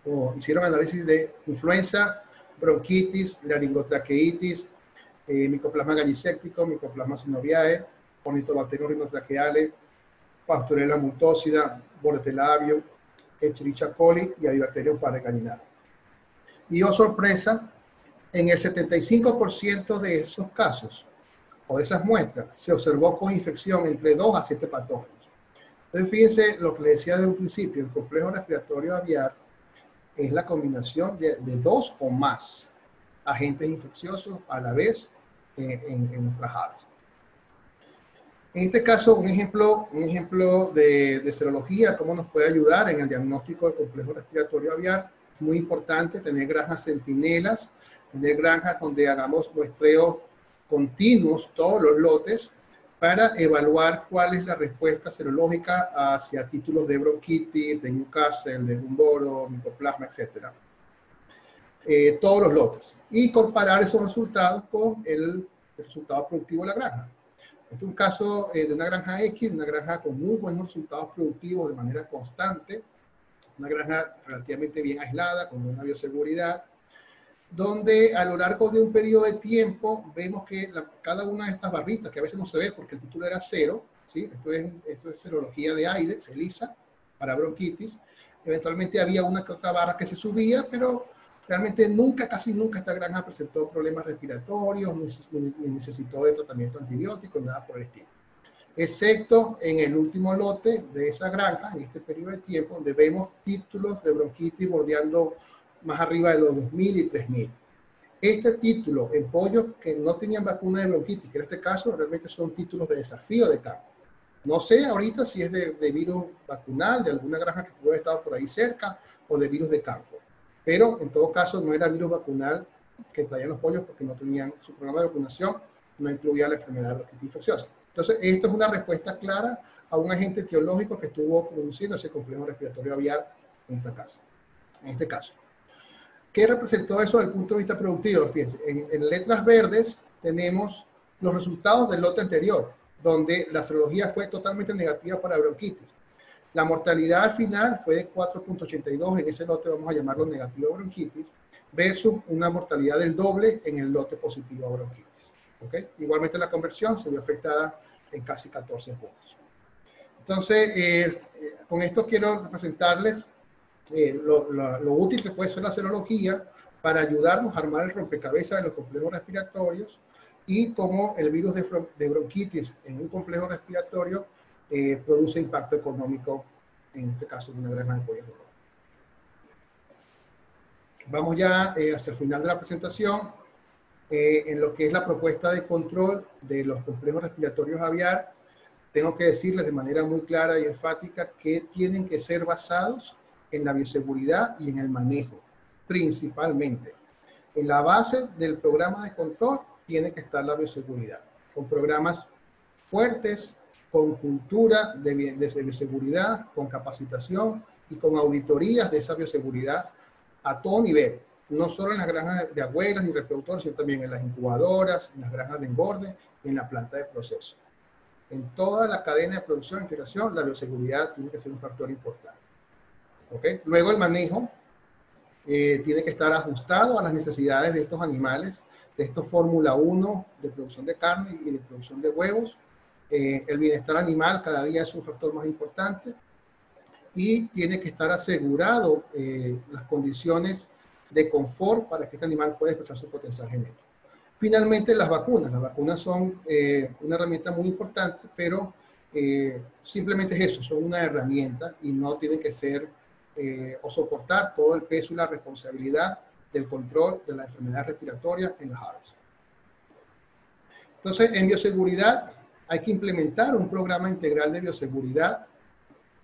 o hicieron análisis de influenza, bronquitis, laringotraqueitis, Mycoplasma gallisecticum, Mycoplasma synoviae, Ornithobacterium rhinotracheale, Pasteurella multocida, Bordetella avium, Escherichia coli y Avibacterium paragallinarum. Y oh sorpresa, en el 75% de esos casos, o de esas muestras, se observó coinfección entre 2 a 7 patógenos. Entonces, fíjense lo que les decía desde un principio, el complejo respiratorio aviar es la combinación de 2 o más agentes infecciosos a la vez en nuestras aves. En este caso, un ejemplo de serología, cómo nos puede ayudar en el diagnóstico del complejo respiratorio aviar. Es muy importante tener granjas centinelas, tener granjas donde hagamos muestreos continuos, todos los lotes, para evaluar cuál es la respuesta serológica hacia títulos de bronquitis, de Newcastle, de Gumboro, Mycoplasma, etc. Todos los lotes. Y comparar esos resultados con el resultado productivo de la granja. Este es un caso de una granja X, una granja con muy buenos resultados productivos de manera constante, una granja relativamente bien aislada, con buena bioseguridad, donde a lo largo de un periodo de tiempo vemos que cada una de estas barritas, que a veces no se ve porque el título era 0, ¿sí? Esto es serología de Aedes, ELISA, para bronquitis. Eventualmente había una que otra barra que se subía, pero realmente nunca, casi nunca esta granja presentó problemas respiratorios, ni necesitó de tratamiento antibiótico, nada por el estilo. Excepto en el último lote de esa granja, en este periodo de tiempo, donde vemos títulos de bronquitis bordeando más arriba de los 2.000 y 3.000. Este título en pollos que no tenían vacuna de bronquitis, que en este caso realmente son títulos de desafío de campo. No sé ahorita si es de virus vacunal, de alguna granja que pudo haber estado por ahí cerca, o de virus de campo. Pero en todo caso no era virus vacunal que traían los pollos porque no tenían su programa de vacunación, no incluía la enfermedad de bronquitis infecciosa. Entonces, esto es una respuesta clara a un agente etiológico que estuvo produciendo ese complejo respiratorio aviar en este caso. ¿Qué representó eso desde el punto de vista productivo? Fíjense, en letras verdes tenemos los resultados del lote anterior, donde la serología fue totalmente negativa para bronquitis. La mortalidad al final fue de 4.82, en ese lote vamos a llamarlo negativo a bronquitis, versus una mortalidad del doble en el lote positivo a bronquitis. ¿Okay? Igualmente la conversión se vio afectada en casi 14 puntos. Entonces, con esto quiero representarles lo útil que puede ser la serología para ayudarnos a armar el rompecabezas de los complejos respiratorios y cómo el virus de bronquitis en un complejo respiratorio produce impacto económico, en este caso de una granja de pollos de Europa. Vamos ya hacia el final de la presentación. En lo que es la propuesta de control de los complejos respiratorios aviar, tengo que decirles de manera muy clara y enfática que tienen que ser basados en la bioseguridad y en el manejo, principalmente. En la base del programa de control tiene que estar la bioseguridad, con programas fuertes, con cultura de bioseguridad, con capacitación y con auditorías de esa bioseguridad a todo nivel. No solo en las granjas de abuelas y reproductores, sino también en las incubadoras, en las granjas de engorde y en la planta de proceso. En toda la cadena de producción e integración, la bioseguridad tiene que ser un factor importante. ¿Okay? Luego el manejo tiene que estar ajustado a las necesidades de estos animales, de estos Fórmula 1 de producción de carne y de producción de huevos. El bienestar animal cada día es un factor más importante y tiene que estar asegurado las condiciones de confort para que este animal pueda expresar su potencial genético. Finalmente, las vacunas son una herramienta muy importante, pero simplemente es eso, son una herramienta y no tienen que ser o soportar todo el peso y la responsabilidad del control de la enfermedad respiratoria en las aves. Entonces, en bioseguridad hay que implementar un programa integral de bioseguridad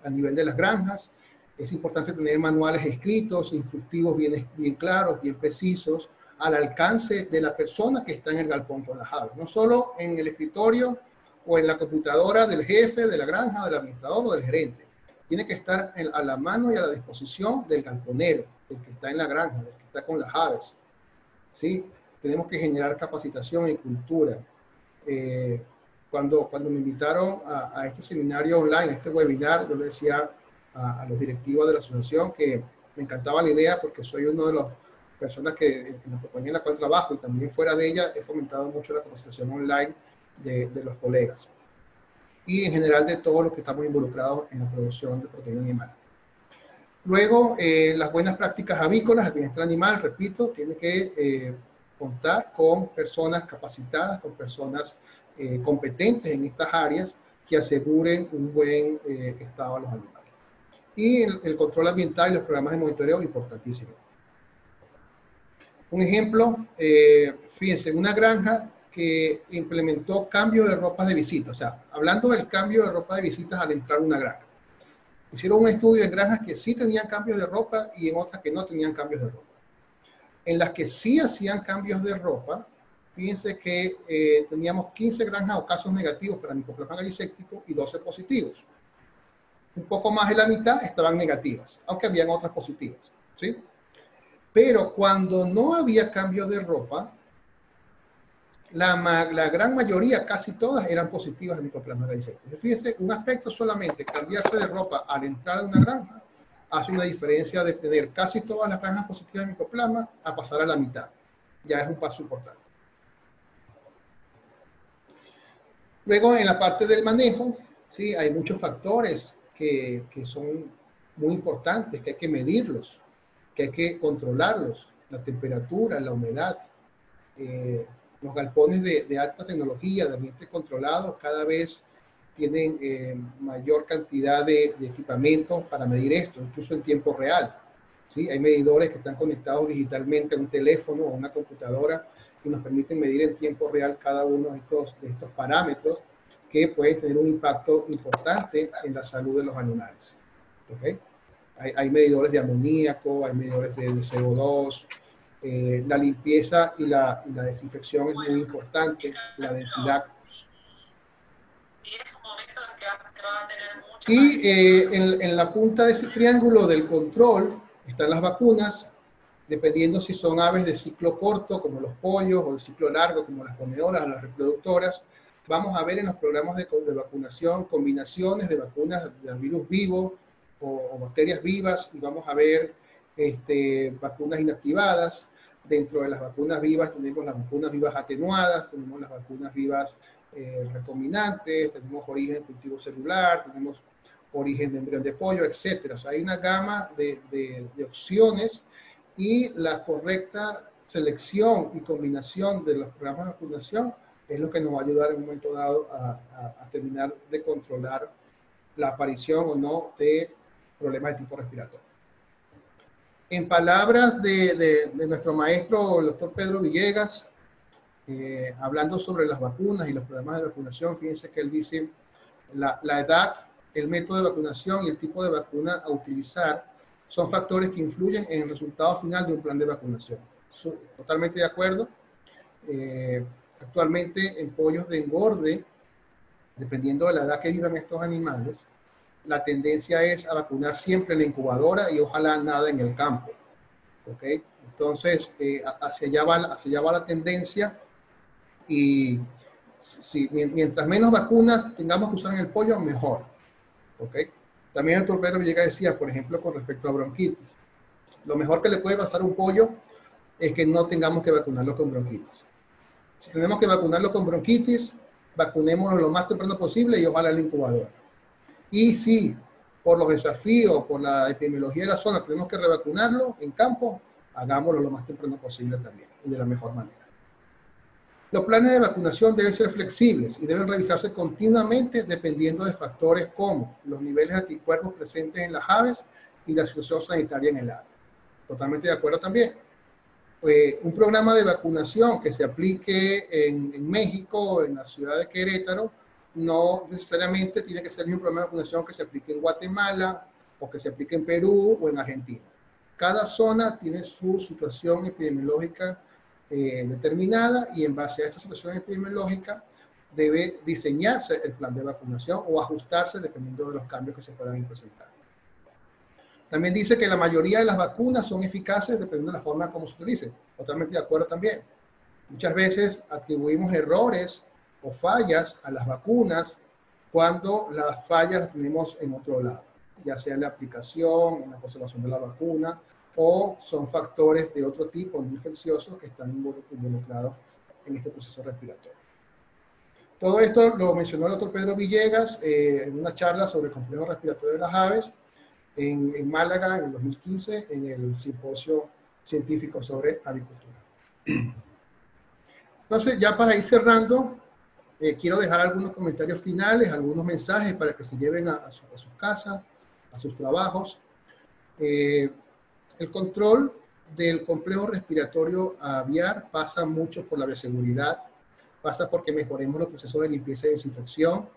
a nivel de las granjas. Es importante tener manuales escritos, instructivos bien claros, bien precisos, al alcance de la persona que está en el galpón con las aves. No solo en el escritorio o en la computadora del jefe de la granja, del administrador o del gerente. Tiene que estar a la mano y a la disposición del galponero, del que está en la granja, del que está con las aves. ¿Sí? Tenemos que generar capacitación y cultura. Cuando me invitaron a este seminario online, a este webinar, yo le decía a los directivos de la asociación que me encantaba la idea porque soy uno de las personas que en la compañía en la cual trabajo y también fuera de ella he fomentado mucho la capacitación online de los colegas y en general de todos los que estamos involucrados en la producción de proteína animal. Luego, las buenas prácticas avícolas, el bienestar animal, repito, tiene que contar con personas capacitadas, con personas competentes en estas áreas que aseguren un buen estado a los animales. Y el control ambiental y los programas de monitoreo, importantísimo. Un ejemplo, fíjense, una granja que implementó cambio de ropas de visita, o sea, hablando del cambio de ropa de visitas al entrar a una granja. Hicieron un estudio en granjas que sí tenían cambios de ropa y en otras que no tenían cambios de ropa. En las que sí hacían cambios de ropa, fíjense que teníamos 15 granjas o casos negativos para Mycoplasma gallisecticus y 12 positivos. Un poco más de la mitad estaban negativas, aunque habían otras positivas, ¿sí? Pero cuando no había cambio de ropa, la gran mayoría, casi todas, eran positivas de Mycoplasma gallisecus. Fíjense, un aspecto solamente, cambiarse de ropa al entrar a una granja, hace una diferencia de tener casi todas las granjas positivas de micoplasma a pasar a la mitad. Ya es un paso importante. Luego, en la parte del manejo, ¿sí? Hay muchos factores que son muy importantes, que hay que medirlos, que hay que controlarlos. La temperatura, la humedad. Los galpones de alta tecnología, de ambiente controlado, cada vez tienen mayor cantidad de equipamientos para medir esto, incluso en tiempo real. ¿Sí? Hay medidores que están conectados digitalmente a un teléfono o a una computadora y nos permiten medir en tiempo real cada uno de estos parámetros que pueden tener un impacto importante en la salud de los animales. ¿Okay? Hay medidores de amoníaco, hay medidores de CO2, la limpieza y la desinfección es muy importante, la densidad. Y en la punta de ese triángulo del control están las vacunas, dependiendo si son aves de ciclo corto, como los pollos, o de ciclo largo, como las ponedoras o las reproductoras. Vamos a ver en los programas de vacunación combinaciones de vacunas de virus vivo o bacterias vivas, y vamos a ver vacunas inactivadas. Dentro de las vacunas vivas tenemos las vacunas vivas atenuadas, tenemos las vacunas vivas recombinantes, tenemos origen de cultivo celular, tenemos origen de embrión de pollo, etc. O sea, hay una gama de opciones, y la correcta selección y combinación de los programas de vacunación es lo que nos va a ayudar en un momento dado a terminar de controlar la aparición o no de problemas de tipo respiratorio. En palabras de nuestro maestro, el doctor Pedro Villegas, hablando sobre las vacunas y los programas de vacunación, fíjense que él dice, la edad, el método de vacunación y el tipo de vacuna a utilizar son factores que influyen en el resultado final de un plan de vacunación. Totalmente de acuerdo. Actualmente en pollos de engorde, dependiendo de la edad que vivan estos animales, la tendencia es a vacunar siempre en la incubadora y ojalá nada en el campo. ¿Okay? Entonces, hacia allá va la tendencia, y mientras menos vacunas tengamos que usar en el pollo, mejor. ¿Okay? También el doctor Pedro Villegas decía, por ejemplo, con respecto a bronquitis, lo mejor que le puede pasar a un pollo es que no tengamos que vacunarlo con bronquitis. Si tenemos que vacunarlo con bronquitis, vacunémoslo lo más temprano posible y ojalá en la incubadora. Y si por los desafíos, por la epidemiología de la zona, tenemos que revacunarlo en campo, hagámoslo lo más temprano posible también y de la mejor manera. Los planes de vacunación deben ser flexibles y deben revisarse continuamente dependiendo de factores como los niveles de anticuerpos presentes en las aves y la situación sanitaria en el área. Totalmente de acuerdo también. Un programa de vacunación que se aplique en México, en la ciudad de Querétaro, no necesariamente tiene que ser un programa de vacunación que se aplique en Guatemala o que se aplique en Perú o en Argentina. Cada zona tiene su situación epidemiológica determinada, y en base a esta situación epidemiológica debe diseñarse el plan de vacunación o ajustarse dependiendo de los cambios que se puedan ir presentando. También dice que la mayoría de las vacunas son eficaces dependiendo de la forma como se utilicen. Totalmente de acuerdo también. Muchas veces atribuimos errores o fallas a las vacunas cuando las fallas las tenemos en otro lado, ya sea en la aplicación, en la conservación de la vacuna, o son factores de otro tipo, infecciosos, que están involucrados en este proceso respiratorio. Todo esto lo mencionó el doctor Pedro Villegas en una charla sobre el complejo respiratorio de las aves en Málaga en el 2015, en el simposio científico sobre avicultura. Entonces, ya para ir cerrando, quiero dejar algunos comentarios finales, algunos mensajes para que se lleven a sus casas, a sus trabajos. El control del complejo respiratorio aviar pasa mucho por la bioseguridad, pasa porque mejoremos los procesos de limpieza y desinfección,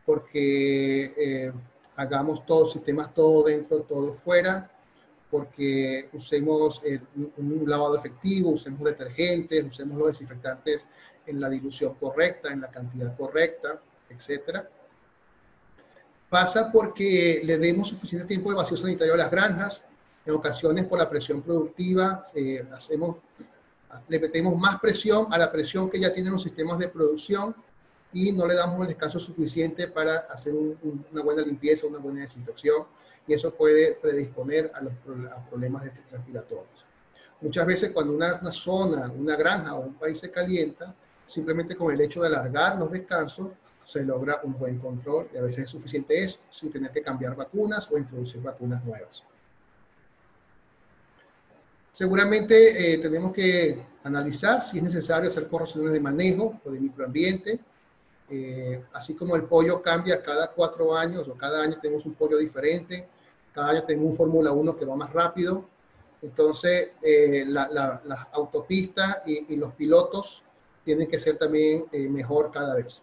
porque hagamos todos sistemas, todo dentro, todo fuera, porque usemos un lavado efectivo, usemos detergentes, usemos los desinfectantes en la dilución correcta, en la cantidad correcta, etc. Pasa porque le demos suficiente tiempo de vacío sanitario a las granjas. En ocasiones, por la presión productiva, le metemos más presión a la presión que ya tienen los sistemas de producción, y no le damos el descanso suficiente para hacer una buena limpieza, una buena desinfección, y eso puede predisponer a problemas respiratorios. Muchas veces cuando una zona, una granja o un país se calienta, simplemente con el hecho de alargar los descansos, se logra un buen control, y a veces es suficiente eso, sin tener que cambiar vacunas o introducir vacunas nuevas. Seguramente tenemos que analizar si es necesario hacer correcciones de manejo o de microambiente, así como el pollo cambia cada 4 años o cada año tenemos un pollo diferente, cada año tenemos un Fórmula 1 que va más rápido, entonces las autopistas y los pilotos tienen que ser también mejor cada vez.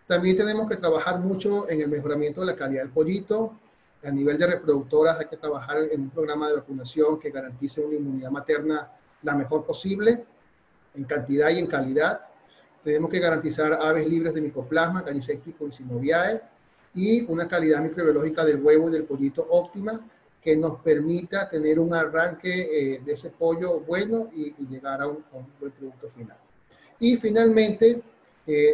También tenemos que trabajar mucho en el mejoramiento de la calidad del pollito. A nivel de reproductoras hay que trabajar en un programa de vacunación que garantice una inmunidad materna la mejor posible, en cantidad y en calidad. Tenemos que garantizar aves libres de micoplasma, Gallicecti y Synoviae, y una calidad microbiológica del huevo y del pollito óptima que nos permita tener un arranque de ese pollo bueno y llegar a un buen producto final. Y finalmente,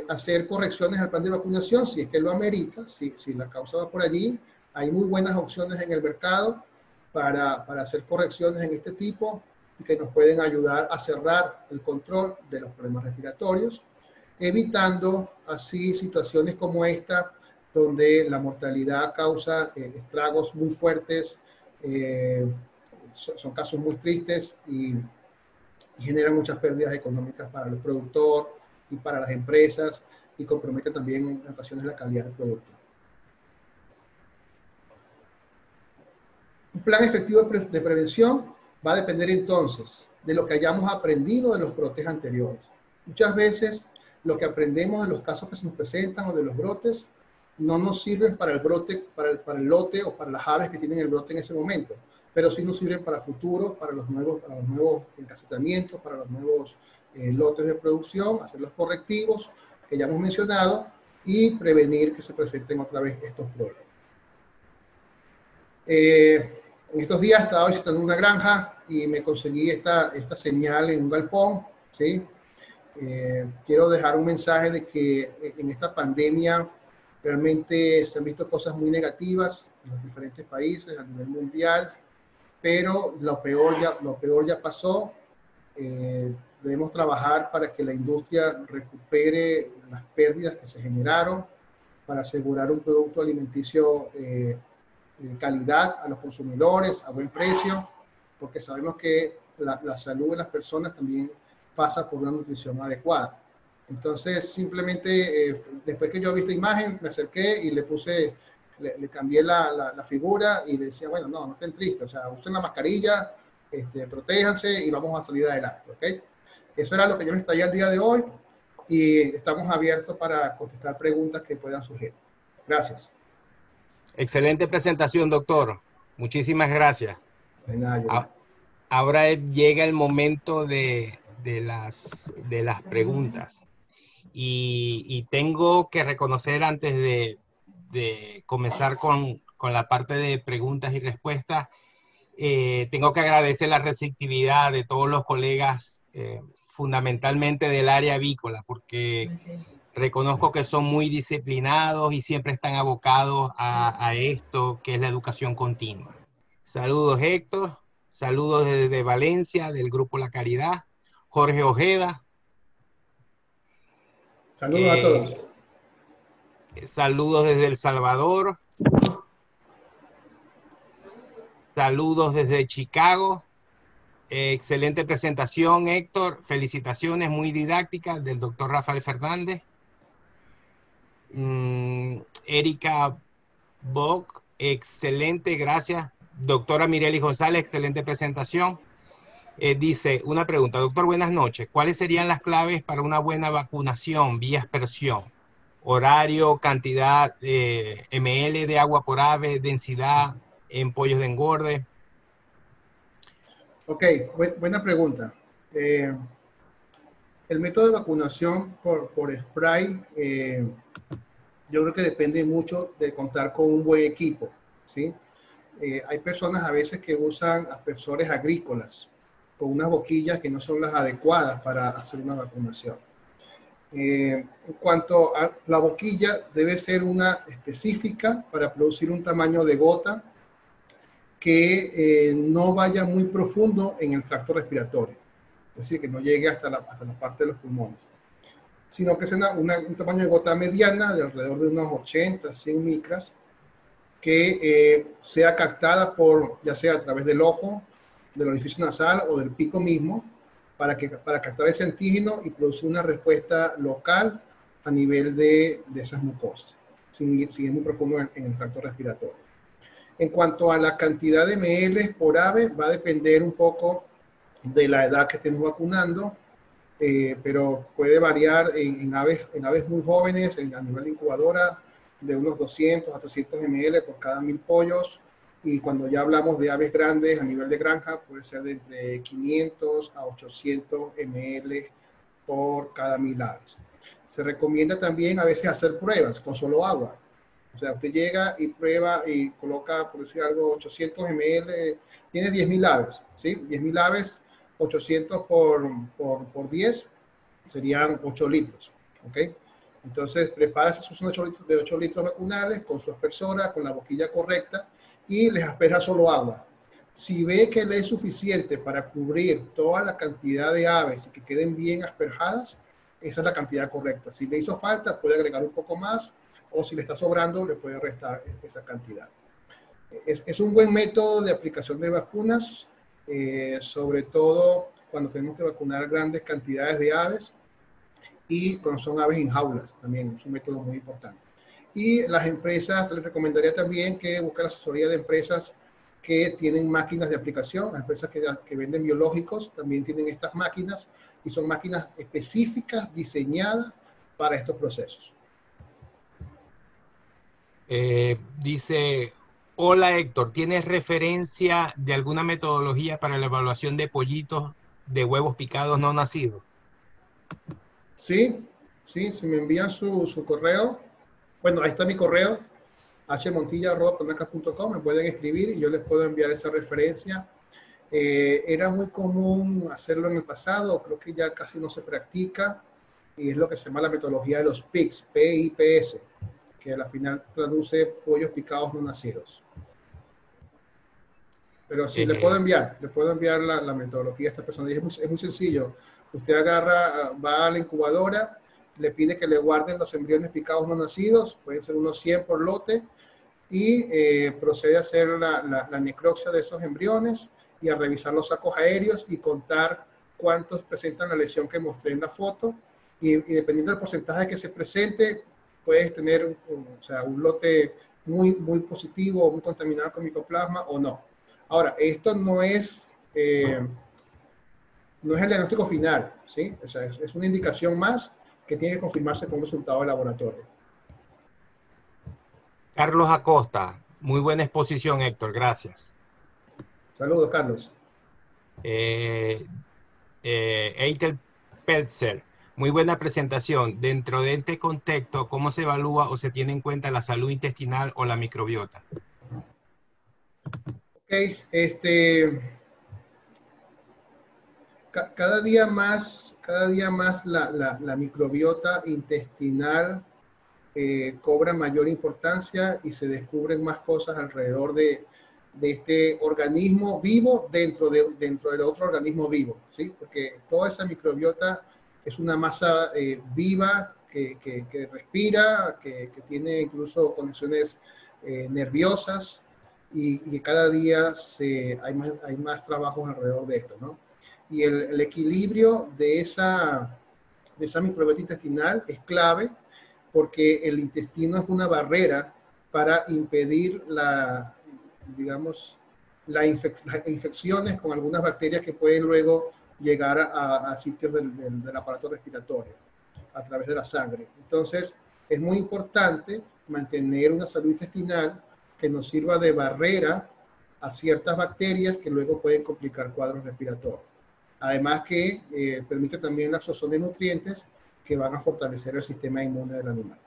hacer correcciones al plan de vacunación si es que lo amerita, si la causa va por allí. Hay muy buenas opciones en el mercado para hacer correcciones en este tipo y que nos pueden ayudar a cerrar el control de los problemas respiratorios, evitando así situaciones como esta, donde la mortalidad causa estragos muy fuertes, son casos muy tristes y generan muchas pérdidas económicas para el productor y para las empresas, y compromete también en ocasiones la calidad del producto. Un plan efectivo de prevención va a depender entonces de lo que hayamos aprendido de los brotes anteriores. Muchas veces lo que aprendemos de los casos que se nos presentan o de los brotes no nos sirven para el brote, para el lote o para las aves que tienen el brote en ese momento, pero sí nos sirven para futuro, para los nuevos encassetamientos, para los nuevos lotes de producción, hacer los correctivos que ya hemos mencionado y prevenir que se presenten otra vez estos problemas. En estos días estaba visitando una granja y me conseguí esta señal en un galpón, ¿sí? Quiero dejar un mensaje de que en esta pandemia realmente se han visto cosas muy negativas en los diferentes países a nivel mundial, pero lo peor ya pasó. Debemos trabajar para que la industria recupere las pérdidas que se generaron, para asegurar un producto alimenticio de calidad a los consumidores, a buen precio, porque sabemos que la salud de las personas también pasa por una nutrición adecuada. Entonces, simplemente, después que yo vi esta imagen, me acerqué y le cambié la figura y le decía, bueno, no estén tristes, o sea, usen la mascarilla, protéjanse y vamos a salir adelante, ¿ok? Eso era lo que yo les traía el día de hoy y estamos abiertos para contestar preguntas que puedan surgir. Gracias. Excelente presentación, doctor. Muchísimas gracias. Ahora llega el momento de las preguntas. Y tengo que reconocer antes de comenzar con la parte de preguntas y respuestas, tengo que agradecer la receptividad de todos los colegas, fundamentalmente del área avícola, porque reconozco que son muy disciplinados y siempre están abocados a esto que es la educación continua. Saludos, Héctor. Saludos desde Valencia, del Grupo La Caridad. Jorge Ojeda. Saludos a todos. Saludos desde El Salvador. Saludos desde Chicago. Excelente presentación, Héctor. Felicitaciones, muy didáctica, del doctor Rafael Fernández. Erika Bock, excelente, gracias. Doctora Mireli González, excelente presentación. Dice, una pregunta, doctor, buenas noches. ¿Cuáles serían las claves para una buena vacunación vía aspersión? Horario, cantidad, ml de agua por ave, densidad en pollos de engorde. Ok, buena pregunta. El método de vacunación por spray, yo creo que depende mucho de contar con un buen equipo, ¿sí? Hay personas a veces que usan aspersores agrícolas con unas boquillas que no son las adecuadas para hacer una vacunación. En cuanto a la boquilla, debe ser una específica para producir un tamaño de gota que no vaya muy profundo en el tracto respiratorio, es decir, que no llegue hasta la parte de los pulmones, sino que sea un tamaño de gota mediana de alrededor de unos 80, 100 micras, que sea captada ya sea a través del ojo, del orificio nasal o del pico mismo, para captar ese antígeno y producir una respuesta local a nivel de esas mucosas, sin ir muy profundo en el tracto respiratorio. En cuanto a la cantidad de ml por ave, va a depender un poco de la edad que estemos vacunando, pero puede variar en aves muy jóvenes, a nivel de incubadora, de unos 200 a 300 ml por cada 1000 pollos, y cuando ya hablamos de aves grandes a nivel de granja, puede ser de entre 500 a 800 ml por cada 1000 aves. Se recomienda también a veces hacer pruebas con solo agua. O sea, usted llega y prueba y coloca, por decir algo, 800 ml, tiene 10.000 aves, ¿sí? 10.000 aves, 800 por 10, serían 8 litros, ¿ok? Entonces, prepara esos 8 litros vacunales con su aspersora, con la boquilla correcta, y les asperja solo agua. Si ve que le es suficiente para cubrir toda la cantidad de aves y que queden bien asperjadas, esa es la cantidad correcta. Si le hizo falta, puede agregar un poco más, o si le está sobrando, le puede restar esa cantidad. Es un buen método de aplicación de vacunas, sobre todo cuando tenemos que vacunar grandes cantidades de aves y cuando son aves en jaulas, también es un método muy importante. Y las empresas, les recomendaría también que busquen asesoría de empresas que tienen máquinas de aplicación. Las empresas que venden biológicos también tienen estas máquinas y son máquinas específicas diseñadas para estos procesos. Dice, hola Héctor, ¿tienes referencia de alguna metodología para la evaluación de pollitos de huevos picados no nacidos? Sí, si me envían su correo, bueno, ahí está mi correo, hmontilla@panaca.com, me pueden escribir y yo les puedo enviar esa referencia. Era muy común hacerlo en el pasado, creo que ya casi no se practica, y es lo que se llama la metodología de los PICS, PIPS, que a la final traduce pollos picados no nacidos. Pero sí, le puedo enviar la metodología a esta persona. Y es muy sencillo. Usted va a la incubadora, le pide que le guarden los embriones picados no nacidos, pueden ser unos 100 por lote, y procede a hacer la necropsia de esos embriones y a revisar los sacos aéreos y contar cuántos presentan la lesión que mostré en la foto. Y dependiendo del porcentaje que se presente, puedes tener un lote muy positivo o muy contaminado con micoplasma o no. Ahora, esto no es el diagnóstico final, ¿sí? O sea, es una indicación más que tiene que confirmarse con un resultado de laboratorio. Carlos Acosta, muy buena exposición, Héctor, gracias. Saludos, Carlos. Eitel Peltzer, muy buena presentación. Dentro de este contexto, ¿cómo se evalúa o se tiene en cuenta la salud intestinal o la microbiota? Ok, cada día más la microbiota intestinal cobra mayor importancia y se descubren más cosas alrededor de este organismo vivo dentro del otro organismo vivo, ¿sí? Porque toda esa microbiota es una masa viva que respira, que tiene incluso conexiones nerviosas, y cada día hay más trabajos alrededor de esto, ¿no? Y el equilibrio de esa microbiota intestinal es clave, porque el intestino es una barrera para impedir las infecciones con algunas bacterias que pueden luego llegar a sitios del aparato respiratorio a través de la sangre. Entonces, es muy importante mantener una salud intestinal que nos sirva de barrera a ciertas bacterias que luego pueden complicar cuadros respiratorios. Además que permite también la absorción de nutrientes que van a fortalecer el sistema inmune del animal.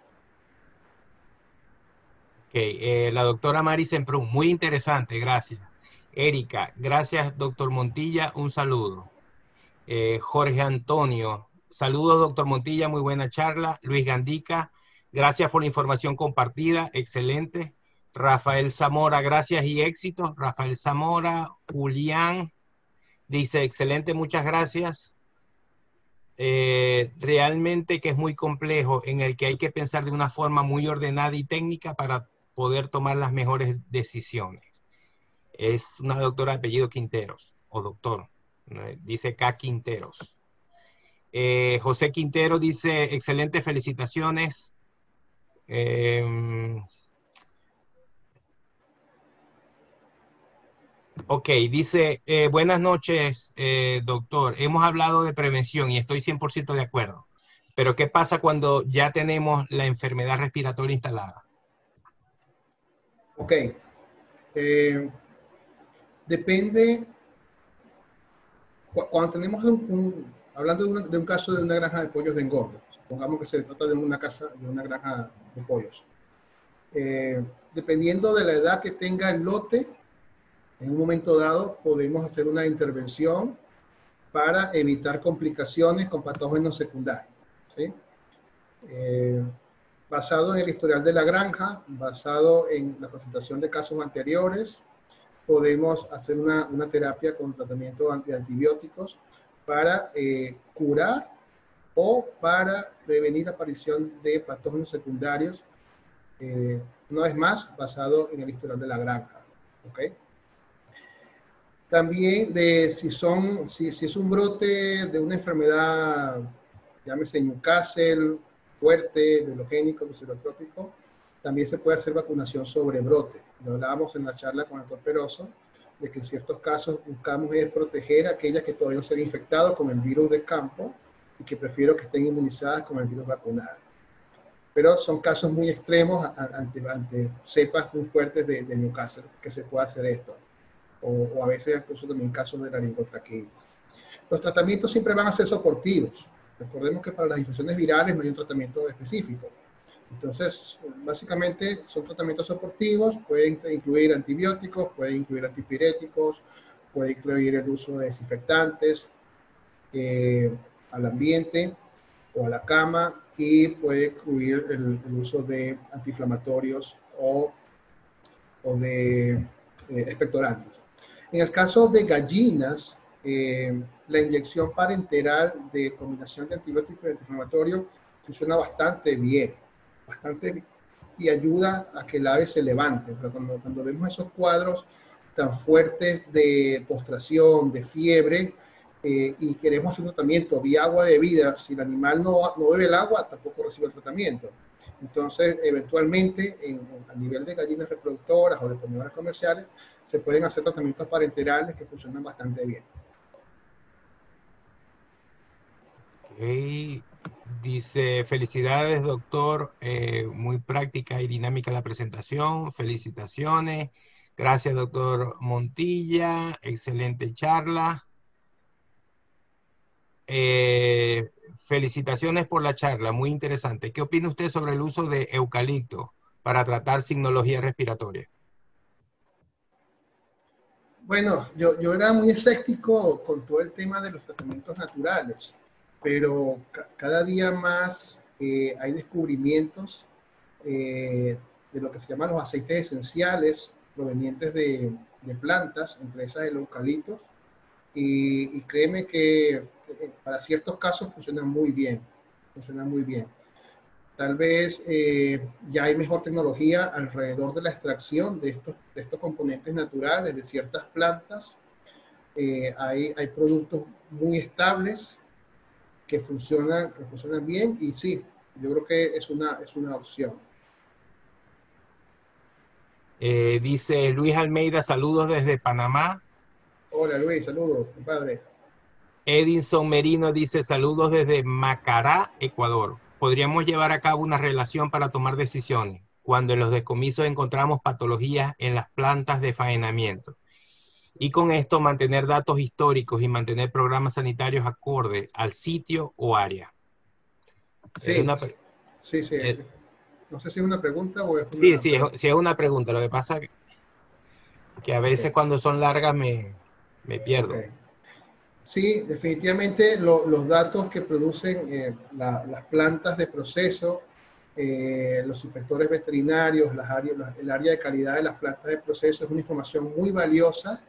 La doctora Mari Semprún, muy interesante, gracias. Erika, gracias doctor Montilla, un saludo. Jorge Antonio, Saludos, doctor Montilla, muy buena charla. Luis Gandica, gracias por la información compartida, excelente. Rafael Zamora, gracias y éxitos. Rafael Zamora, Julián, dice, excelente, muchas gracias. Realmente que es muy complejo, en el que hay que pensar de una forma muy ordenada y técnica para poder tomar las mejores decisiones. Es una doctora de apellido Quinteros, o doctor, dice K. Quinteros. José Quintero dice, excelente, felicitaciones. Ok, dice, buenas noches, doctor. Hemos hablado de prevención y estoy 100% de acuerdo. Pero ¿qué pasa cuando ya tenemos la enfermedad respiratoria instalada? Ok. Depende, cuando tenemos hablando de un caso de una granja de pollos de engorde, supongamos que se trata de una granja de pollos. Dependiendo de la edad que tenga el lote, en un momento dado podemos hacer una intervención para evitar complicaciones con patógenos secundarios, ¿sí? Basado en el historial de la granja, basado en la presentación de casos anteriores, podemos hacer una terapia con tratamiento de antibióticos para curar o para prevenir la aparición de patógenos secundarios, una vez más, basado en el historial de la granja. ¿Okay? También si es un brote de una enfermedad, llámese Newcastle, fuerte, velogénico, lucerotrópico, también se puede hacer vacunación sobre brote. Lo hablábamos en la charla con el doctor Peroso, de que en ciertos casos buscamos es proteger a aquellas que todavía no se han infectado con el virus de campo y que prefiero que estén inmunizadas con el virus vacunal. Pero son casos muy extremos ante cepas muy fuertes de Newcastle que se puede hacer esto. O a veces incluso también casos de laringotraqueitis. Los tratamientos siempre van a ser soportivos. Recordemos que para las infecciones virales no hay un tratamiento específico. Entonces, básicamente son tratamientos soportivos, pueden incluir antibióticos, pueden incluir antipiréticos, puede incluir el uso de desinfectantes al ambiente o a la cama y puede incluir el uso de antiinflamatorios o de expectorantes. En el caso de gallinas, la inyección parenteral de combinación de antibióticos y antiinflamatorio funciona bastante bien, y ayuda a que el ave se levante. Pero cuando vemos esos cuadros tan fuertes de postración, de fiebre, y queremos hacer un tratamiento vía agua de vida, si el animal no bebe el agua, tampoco recibe el tratamiento. Entonces, eventualmente, a nivel de gallinas reproductoras o de ponedoras comerciales, se pueden hacer tratamientos parenterales que funcionan bastante bien. Okay. Dice, felicidades, doctor. Muy práctica y dinámica la presentación. Felicitaciones. Gracias, doctor Montilla. Excelente charla. Felicitaciones por la charla, muy interesante. ¿Qué opina usted sobre el uso de eucalipto para tratar signología respiratoria? Bueno, yo era muy escéptico con todo el tema de los tratamientos naturales, pero cada día más hay descubrimientos de lo que se llaman los aceites esenciales provenientes de plantas, entre esas el eucalipto, y créeme que para ciertos casos funcionan muy bien, Tal vez ya hay mejor tecnología alrededor de la extracción de estos componentes naturales de ciertas plantas. Hay productos muy estables que funcionan bien y sí, yo creo que es una opción. Dice Luis Almeida, saludos desde Panamá. Hola Luis, saludos, compadre. Edinson Merino dice, saludos desde Macará, Ecuador. Podríamos llevar a cabo una relación para tomar decisiones cuando en los decomisos encontramos patologías en las plantas de faenamiento. Y con esto mantener datos históricos y mantener programas sanitarios acorde al sitio o área. Sí, sí. No sé si es una pregunta o es una... Sí, es una pregunta. Lo que pasa es que a veces cuando son largas me pierdo. Sí, definitivamente los datos que producen las plantas de proceso, los inspectores veterinarios, el área de calidad de las plantas de proceso es una información muy valiosa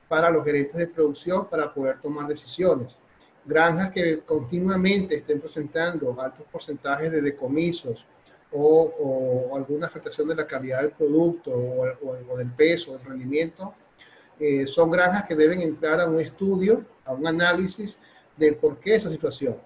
para los gerentes de producción para poder tomar decisiones. Granjas que continuamente estén presentando altos porcentajes de decomisos o alguna afectación de la calidad del producto o del peso, del rendimiento, son granjas que deben entrar a un estudio, a un análisis del por qué esa situación,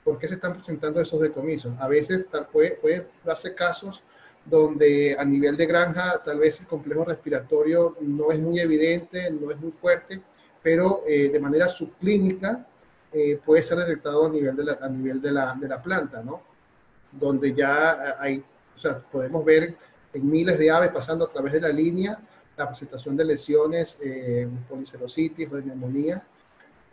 por qué se están presentando esos decomisos. A veces puede darse casos donde a nivel de granja tal vez el complejo respiratorio no es muy evidente, no es muy fuerte, pero de manera subclínica puede ser detectado a nivel de la planta, ¿no? Donde ya hay, o sea, podemos ver en miles de aves pasando a través de la línea la presentación de lesiones, policerositis o de neumonía.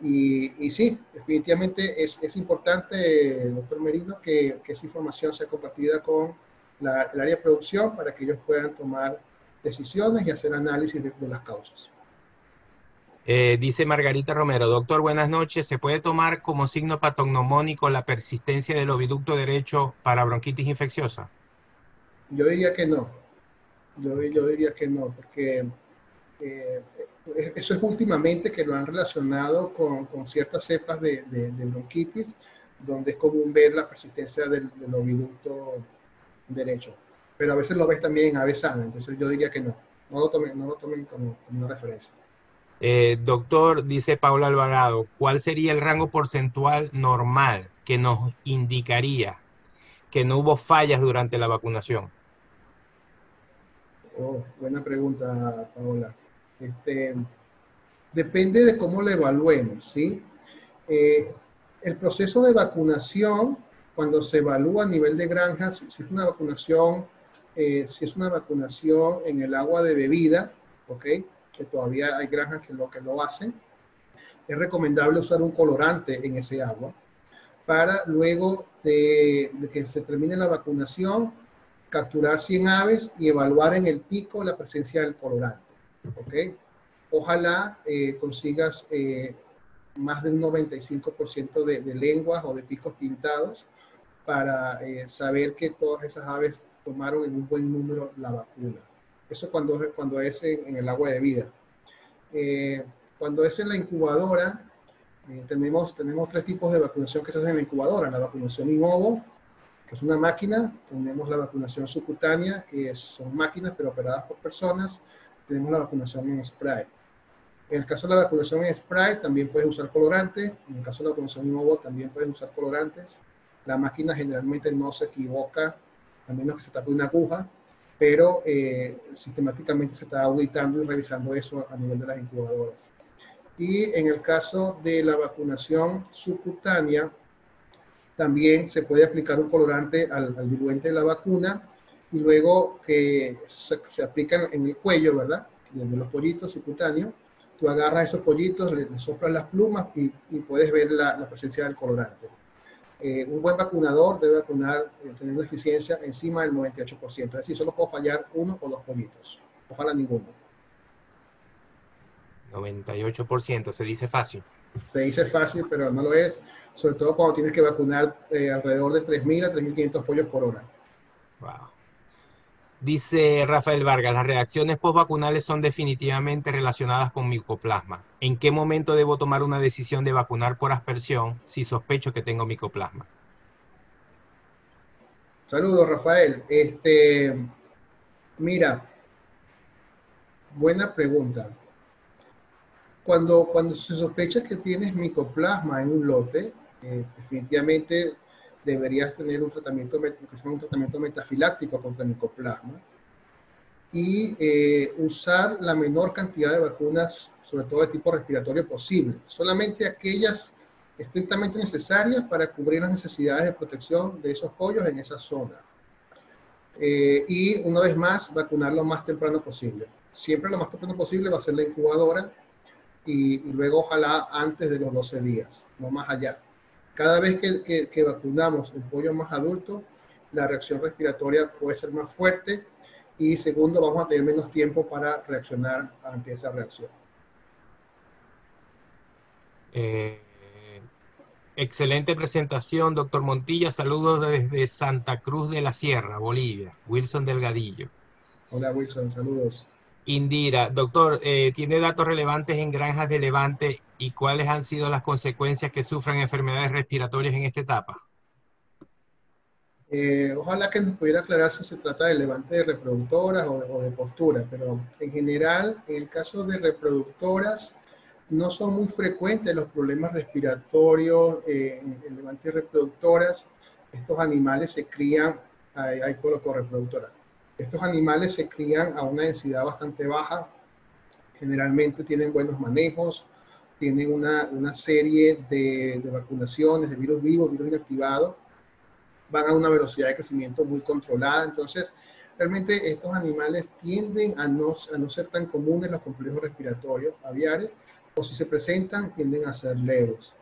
Y sí, definitivamente es importante, doctor Merino, que esa información sea compartida con el área de producción para que ellos puedan tomar decisiones y hacer análisis de las causas. Dice Margarita Romero, doctor, buenas noches. ¿Se puede tomar como signo patognomónico la persistencia del oviducto derecho para bronquitis infecciosa? Yo diría que no. Yo diría que no, porque eso es últimamente que lo han relacionado con ciertas cepas de bronquitis, donde es común ver la persistencia del oviducto derecho. Pero a veces lo ves también en aves sanas, entonces yo diría que no. No lo tomen como una referencia. Doctor, dice Paula Alvarado, ¿cuál sería el rango porcentual normal que nos indicaría que no hubo fallas durante la vacunación? Oh, buena pregunta, Paola. Depende de cómo lo evaluemos, ¿sí? El proceso de vacunación, cuando se evalúa a nivel de granjas, si es una vacunación, en el agua de bebida, ¿ok? Que todavía hay granjas que lo hacen, es recomendable usar un colorante en ese agua para luego de que se termine la vacunación, capturar 100 aves y evaluar en el pico la presencia del colorante, ¿ok? Ojalá consigas más de un 95% de lenguas o de picos pintados para saber que todas esas aves tomaron en un buen número la vacuna. Eso cuando es en el agua de vida. Cuando es en la incubadora, tenemos tres tipos de vacunación que se hacen en la incubadora. La vacunación in ovo, que es una máquina. Tenemos la vacunación subcutánea, que son máquinas pero operadas por personas. Tenemos la vacunación en spray. En el caso de la vacunación en spray, también puedes usar colorante. En el caso de la vacunación en ovo, también puedes usar colorantes. La máquina generalmente no se equivoca, a menos que se tape una aguja, pero sistemáticamente se está auditando y revisando eso a nivel de las incubadoras. Y en el caso de la vacunación subcutánea, también se puede aplicar un colorante al diluente de la vacuna y luego que se aplican en el cuello, ¿verdad? De los pollitos subcutáneos. Tú agarras esos pollitos, le soplas las plumas y puedes ver la presencia del colorante. Un buen vacunador debe vacunar, tener una eficiencia encima del 98%. Es decir, solo puedo fallar 1 o 2 pollitos. Ojalá ninguno. 98%, se dice fácil. Se dice fácil, pero no lo es. Sobre todo cuando tienes que vacunar alrededor de 3.000 a 3.500 pollos por hora. Wow. Dice Rafael Vargas, las reacciones postvacunales son definitivamente relacionadas con micoplasma. ¿En qué momento debo tomar una decisión de vacunar por aspersión si sospecho que tengo micoplasma? Saludos, Rafael. Mira, buena pregunta. Cuando se sospecha que tienes micoplasma en un lote, definitivamente deberías tener un tratamiento metafiláctico contra micoplasma y usar la menor cantidad de vacunas, sobre todo de tipo respiratorio posible. Solamente aquellas estrictamente necesarias para cubrir las necesidades de protección de esos pollos en esa zona. Y una vez más, vacunar lo más temprano posible. Siempre lo más temprano posible va a ser la incubadora y luego ojalá antes de los 12 días, no más allá. Cada vez que vacunamos el pollo más adulto, la reacción respiratoria puede ser más fuerte y segundo, vamos a tener menos tiempo para reaccionar ante esa reacción. Eh, Excelente presentación, doctor Montilla. Saludos desde Santa Cruz de la Sierra, Bolivia. Wilson Delgadillo. Hola Wilson, saludos. Indira, doctor, ¿tiene datos relevantes en granjas de Levante y cuáles han sido las consecuencias que sufren enfermedades respiratorias en esta etapa? Ojalá que nos pudiera aclarar si se trata de levante de reproductoras o de postura, pero en general, en el caso de reproductoras, no son muy frecuentes los problemas respiratorios en levante de reproductoras. Estos animales se crían, ahí coloco reproductora. Estos animales se crían a una densidad bastante baja, generalmente tienen buenos manejos, tienen una serie de vacunaciones de virus vivos, virus inactivados, van a una velocidad de crecimiento muy controlada. Entonces, realmente estos animales tienden a no ser tan comunes los complejos respiratorios aviares, o si se presentan, tienden a ser leves.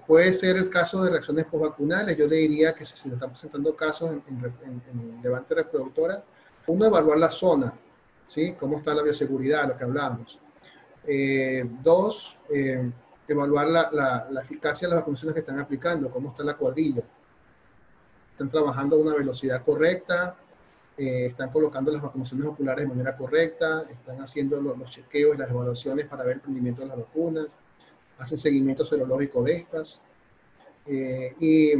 Puede ser el caso de reacciones postvacunales. Yo le diría que si se están presentando casos en levante reproductora, uno, evaluar la zona, ¿sí? Cómo está la bioseguridad, lo que hablamos. Dos, evaluar la eficacia de las vacunaciones que están aplicando, cómo está la cuadrilla. Están trabajando a una velocidad correcta, están colocando las vacunaciones oculares de manera correcta, están haciendo los chequeos y las evaluaciones para ver el rendimiento de las vacunas, hacen seguimiento serológico de estas. Y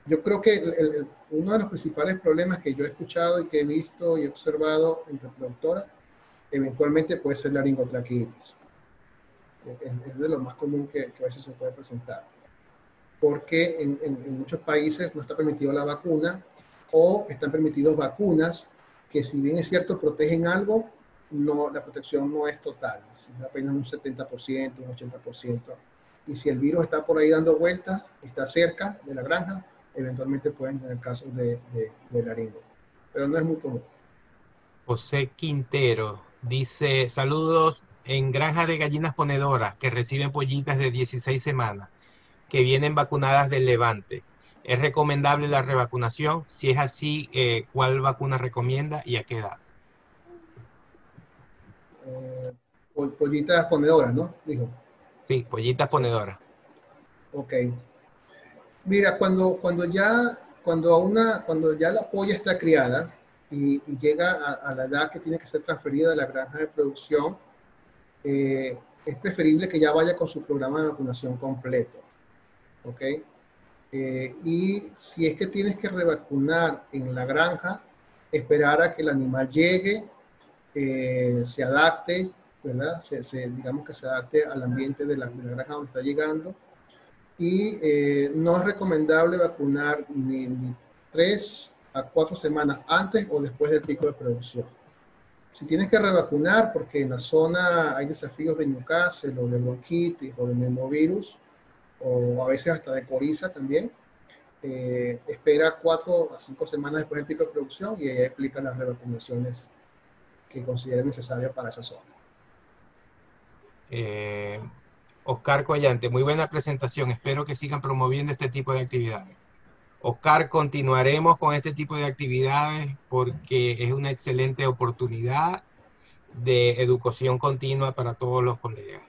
yo creo que uno de los principales problemas que yo he escuchado y que he visto y he observado en reproductoras, eventualmente puede ser laringotraqueitis. Es de lo más común que a veces se puede presentar, porque en muchos países no está permitido la vacuna, o están permitidos vacunas que, si bien es cierto, protegen algo, no, la protección no es total, es apenas un 70%, un 80%. Y si el virus está por ahí dando vueltas, está cerca de la granja, eventualmente pueden tener casos de laringo, pero no es muy común. José Quintero dice, saludos en granjas de gallinas ponedoras que reciben pollitas de 16 semanas, que vienen vacunadas del Levante. ¿Es recomendable la revacunación? Si es así, ¿cuál vacuna recomienda y a qué edad? Pollitas ponedoras, ¿no? Dijo. Sí, pollitas Sí. ponedoras. Ok. Mira, cuando ya la polla está criada y llega a la edad que tiene que ser transferida de la granja de producción, es preferible que ya vaya con su programa de vacunación completo. ¿Ok? Y si es que tienes que revacunar en la granja, esperar a que el animal llegue, se adapte, ¿verdad? Digamos que se adapte al ambiente de la granja donde está llegando. Y no es recomendable vacunar ni 3 a 4 semanas antes o después del pico de producción. Si tienes que revacunar porque en la zona hay desafíos de Newcastle o de bronquitis o de neumovirus, o a veces hasta de coriza también, espera 4 a 5 semanas después del pico de producción y ahí aplica las revacunaciones que considere necesarias para esa zona. Oscar Collante, muy buena presentación. Espero que sigan promoviendo este tipo de actividades. Oscar, continuaremos con este tipo de actividades porque es una excelente oportunidad de educación continua para todos los colegas.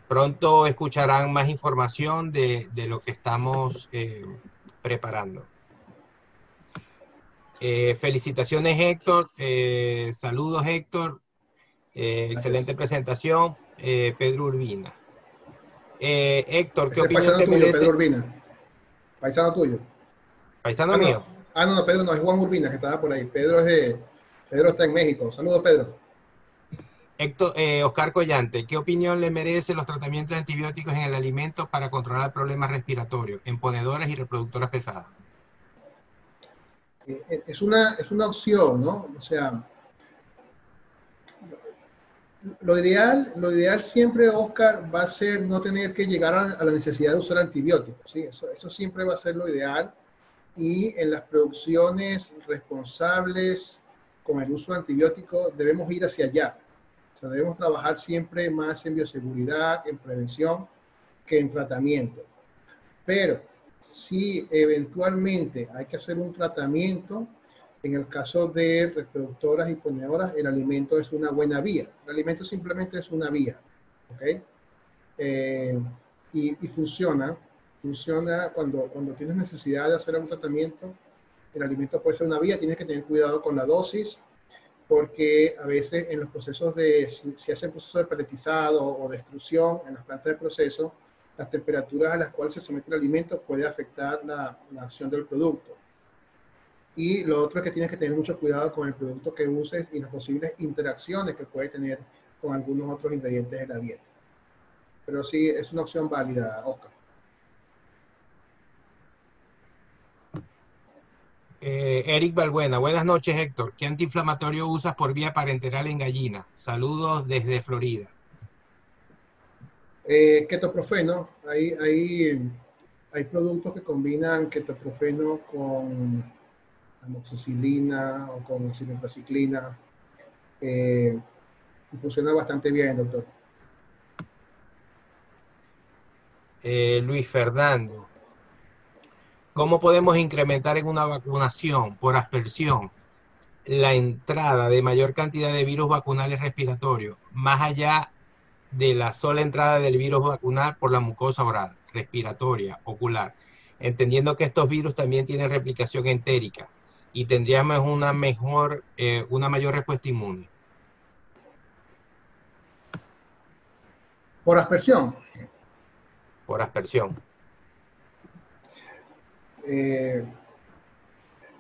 Pronto escucharán más información de lo que estamos preparando. Felicitaciones, Héctor. Saludos, Héctor. Excelente presentación. Pedro Urbina. Héctor, ¿qué Ese es opinión paisano te tuyo, Pedro merece? Urbina. Paisano tuyo. Paisano mío. No, Pedro no, es Juan Urbina que estaba por ahí. Pedro está en México. Saludos, Pedro. Héctor, Oscar Collante, ¿qué opinión le merece los tratamientos de antibióticos en el alimento para controlar problemas respiratorios en ponedoras y reproductoras pesadas? Es una opción, ¿no? O sea, lo ideal siempre, Oscar, va a ser no tener que llegar a la necesidad de usar antibióticos, ¿sí? Eso siempre va a ser lo ideal. Y en las producciones responsables con el uso de antibióticos debemos ir hacia allá. O sea, debemos trabajar siempre más en bioseguridad, en prevención, que en tratamiento. Pero si eventualmente hay que hacer un tratamiento, en el caso de reproductoras y ponedoras, el alimento es una buena vía. El alimento simplemente es una vía. ¿Ok? y funciona cuando tienes necesidad de hacer algún tratamiento. El alimento puede ser una vía, tienes que tener cuidado con la dosis, porque a veces en los procesos si hacen procesos de paletizado o de extrusión en las plantas de proceso, las temperaturas a las cuales se somete el alimento puede afectar la acción del producto. Y lo otro es que tienes que tener mucho cuidado con el producto que uses y las posibles interacciones que puede tener con algunos otros ingredientes de la dieta. Pero sí, es una opción válida, Oscar. Eric Balbuena, buenas noches, Héctor. ¿Qué antiinflamatorio usas por vía parenteral en gallina? Saludos desde Florida. Ketoprofeno, hay productos que combinan ketoprofeno con amoxicilina o con ciprofloxacina. Y funciona bastante bien, doctor. Luis Fernando, ¿cómo podemos incrementar en una vacunación por aspersión la entrada de mayor cantidad de virus vacunales respiratorios, más allá de la sola entrada del virus vacunal por la mucosa oral, respiratoria, ocular, entendiendo que estos virus también tienen replicación entérica y tendríamos una mayor respuesta inmune? Por aspersión. Por aspersión.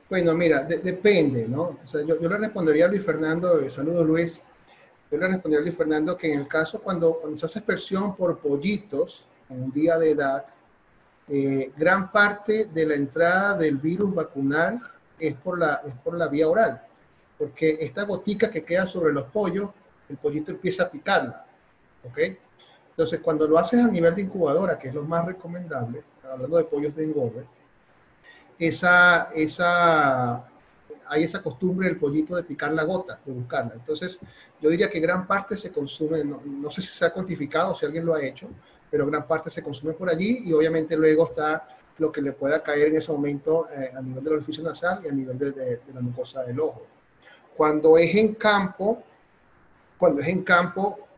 Bueno, mira, depende, ¿no? O sea, yo le respondería a Luis Fernando, saludos Luis, yo le respondería a Luis Fernando que en el caso cuando se hace aspersión por pollitos en un día de edad, gran parte de la entrada del virus vacunal es por la vía oral, porque esta gotica que queda sobre los pollos, el pollito empieza a picarla, ¿ok? Entonces, cuando lo haces a nivel de incubadora, que es lo más recomendable, hablando de pollos de engorde, hay esa costumbre del pollito de picar la gota, de buscarla. Entonces, yo diría que gran parte se consume, no sé si se ha cuantificado, si alguien lo ha hecho, pero gran parte se consume por allí y obviamente luego está lo que le pueda caer en ese momento a nivel del orificio nasal y a nivel de la mucosa del ojo. Cuando es en campo,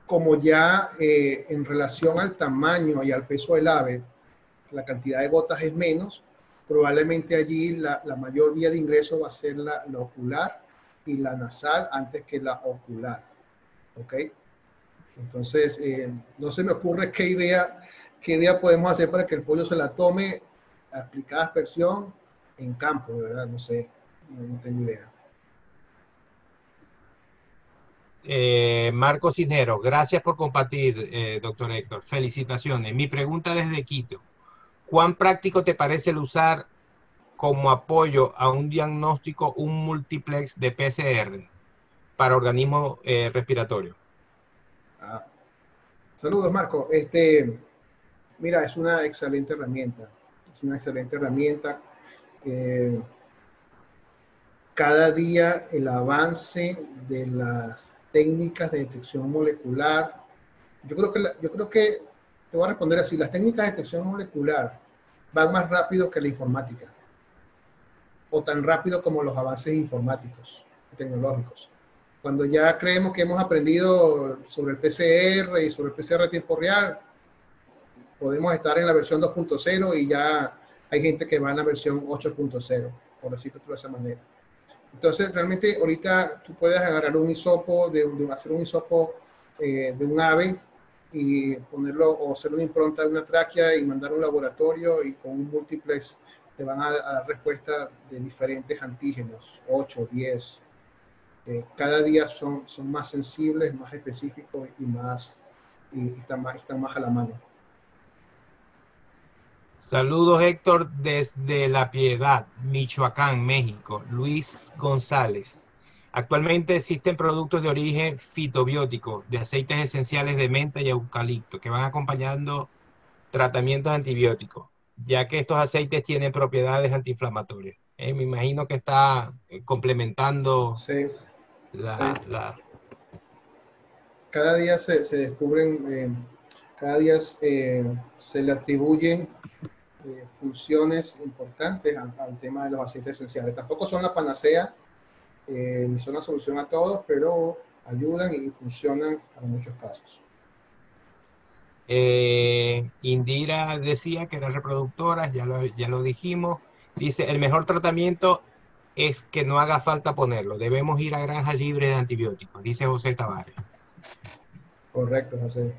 como ya en relación al tamaño y al peso del ave, la cantidad de gotas es menos, probablemente allí la mayor vía de ingreso va a ser la ocular y la nasal antes que la ocular. ¿Ok? Entonces, no se me ocurre qué idea podemos hacer para que el pollo se la tome aplicada aspersión en campo, de verdad, no sé, no tengo idea. Marco Cisneros, gracias por compartir, doctor Héctor. Felicitaciones. Mi pregunta desde Quito. ¿Cuán práctico te parece el usar como apoyo a un diagnóstico un multiplex de PCR para organismos respiratorios? Saludos, Marco. Mira, es una excelente herramienta. Es una excelente herramienta. Cada día el avance de las técnicas de detección molecular, yo creo que te voy a responder así, las técnicas de detección molecular van más rápido que la informática, o tan rápido como los avances informáticos y tecnológicos. Cuando ya creemos que hemos aprendido sobre el PCR y sobre el PCR a tiempo real, podemos estar en la versión 2.0 y ya hay gente que va en la versión 8.0, por decirlo de esa manera. Entonces, realmente ahorita tú puedes agarrar un hisopo, hacer un hisopo de un ave y ponerlo o hacer una impronta de una tráquea y mandar a un laboratorio y con un multiplex te van a dar respuesta de diferentes antígenos, 8, 10. Cada día son más sensibles, más específicos y están más a la mano. Saludos, Héctor, desde La Piedad, Michoacán, México. Luis González. Actualmente existen productos de origen fitobiótico, de aceites esenciales de menta y eucalipto, que van acompañando tratamientos antibióticos, ya que estos aceites tienen propiedades antiinflamatorias. Me imagino que está complementando Sí. la... Cada día se descubren, cada día se le atribuyen funciones importantes al tema de los aceites esenciales. Tampoco son la panacea, ni son la solución a todos, pero ayudan y funcionan para muchos casos. Indira decía que eran reproductoras, ya lo dijimos. Dice, el mejor tratamiento es que no haga falta ponerlo. Debemos ir a granjas libres de antibióticos, dice José Tavares. Correcto, José.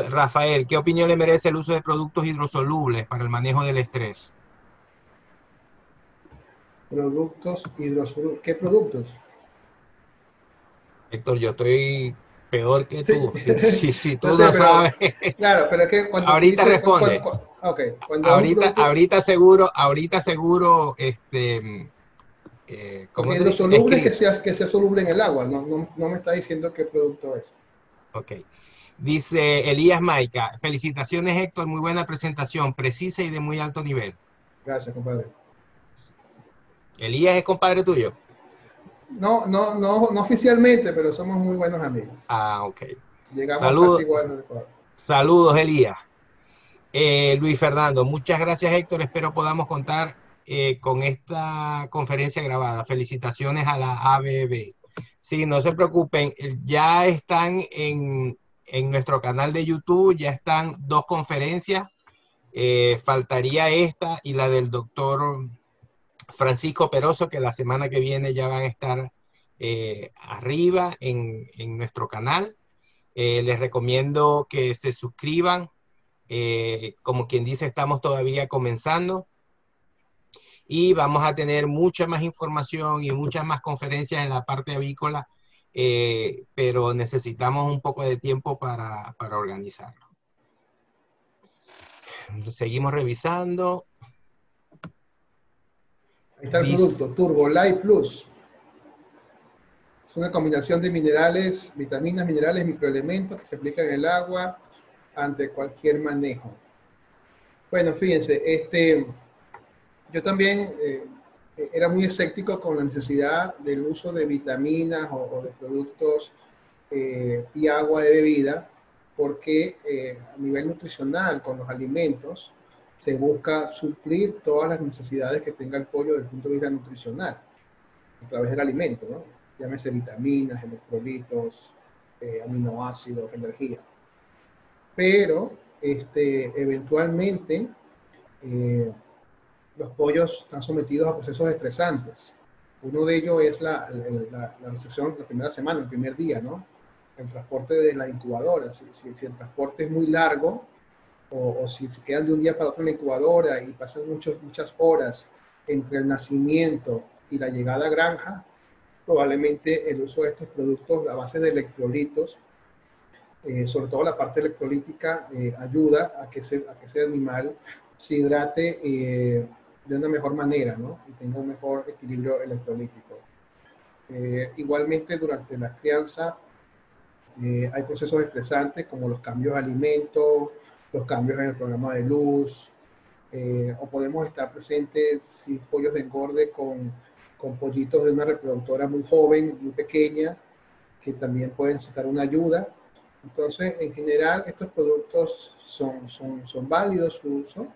Rafael, ¿qué opinión le merece el uso de productos hidrosolubles para el manejo del estrés? Productos hidrosolubles. ¿Qué productos? Héctor, yo estoy peor que Sí, tú. Si yo tú sé, no pero sabes, claro, pero es que cuando tú ahorita dices, responde. ok, cuando es un producto, Ahorita seguro, ok, ¿cómo se dice? hidrosoluble es Escribe. que sea soluble en el agua, no me está diciendo qué producto es. Ok. Dice Elías Maica, felicitaciones Héctor, muy buena presentación, precisa y de muy alto nivel. Gracias, compadre. Elías es compadre tuyo. No oficialmente, pero somos muy buenos amigos. Ah, ok. Llegamos casi Saludos, igual al Ecuador. saludos Elías. Luis Fernando, muchas gracias Héctor, espero podamos contar con esta conferencia grabada. Felicitaciones a la ABB. Sí, no se preocupen, ya están en nuestro canal de YouTube, ya están 2 conferencias, faltaría esta y la del doctor Francisco Peroso, que la semana que viene ya van a estar arriba en nuestro canal. Les recomiendo que se suscriban. Como quien dice, estamos todavía comenzando y vamos a tener mucha más información y muchas más conferencias en la parte avícola, pero necesitamos un poco de tiempo para organizarlo. Seguimos revisando. Ahí está el producto, Turbo Light Plus. Es una combinación de minerales, vitaminas, minerales, microelementos que se aplican en el agua ante cualquier manejo. Bueno, fíjense, yo también era muy escéptico con la necesidad del uso de vitaminas o de productos y agua de bebida, porque a nivel nutricional, con los alimentos, se busca suplir todas las necesidades que tenga el pollo desde el punto de vista nutricional, a través del alimento, ¿no? Llámese vitaminas, electrolitos, aminoácidos, energía. Pero eventualmente los pollos están sometidos a procesos estresantes. Uno de ellos es la recepción la primera semana, el primer día, ¿no? El transporte de la incubadora. Si el transporte es muy largo, o si se quedan de un día para otro en la incubadora y pasan muchas horas entre el nacimiento y la llegada a granja, probablemente el uso de estos productos a base de electrolitos, sobre todo la parte electrolítica, ayuda a que ese animal se hidrate de una mejor manera, ¿no? Y tenga un mejor equilibrio electrolítico. Igualmente, durante la crianza hay procesos estresantes como los cambios de alimentos, los cambios en el programa de luz, o podemos estar presentes sin pollos de engorde con pollitos de una reproductora muy joven, muy pequeña, que también pueden necesitar una ayuda. Entonces, en general, estos productos son válidos su uso.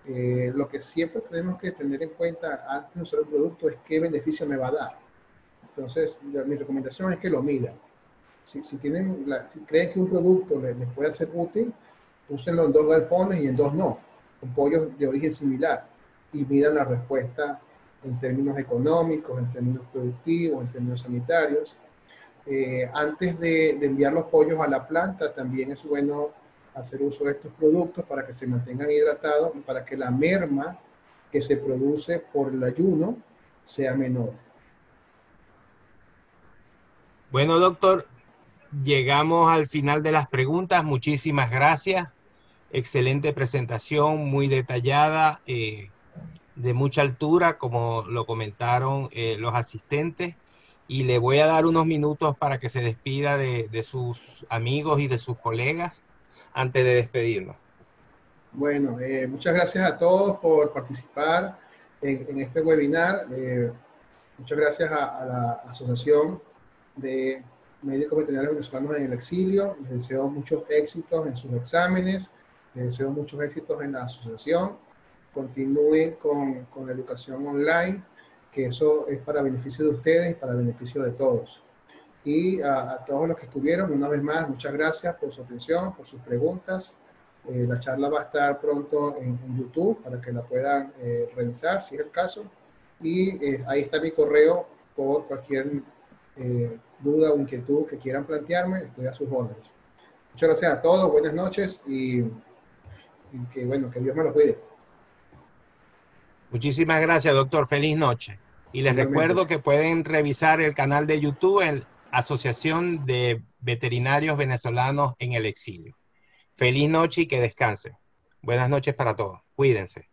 Lo que siempre tenemos que tener en cuenta antes de usar un producto es qué beneficio me va a dar. Entonces, mi recomendación es que lo midan. Si creen que un producto les puede ser útil, úsenlo en 2 galpones y en 2 no, con pollos de origen similar, y midan la respuesta en términos económicos, en términos productivos, en términos sanitarios. Antes de enviar los pollos a la planta, también es bueno hacer uso de estos productos para que se mantengan hidratados y para que la merma que se produce por el ayuno sea menor. Bueno, doctor, llegamos al final de las preguntas. Muchísimas gracias. Excelente presentación, muy detallada, de mucha altura, como lo comentaron los asistentes. Y le voy a dar unos minutos para que se despida de sus amigos y de sus colegas antes de despedirnos. Bueno, muchas gracias a todos por participar en este webinar. Muchas gracias a la Asociación de Médicos Veterinarios Venezolanos en el Exilio. Les deseo muchos éxitos en sus exámenes. Les deseo muchos éxitos en la asociación. Continúen con la educación online, que eso es para beneficio de ustedes y para beneficio de todos. Y a todos los que estuvieron, una vez más, muchas gracias por su atención, por sus preguntas. La charla va a estar pronto en YouTube para que la puedan revisar, si es el caso. Y ahí está mi correo por cualquier duda o inquietud que quieran plantearme. Estoy a sus órdenes. Muchas gracias a todos, buenas noches y que, bueno, que Dios me los cuide. Muchísimas gracias, doctor. Feliz noche. Y les Igualmente. recuerdo que pueden revisar el canal de YouTube en Asociación de Veterinarios Venezolanos en el Exilio. Feliz noche y que descansen. Buenas noches para todos. Cuídense.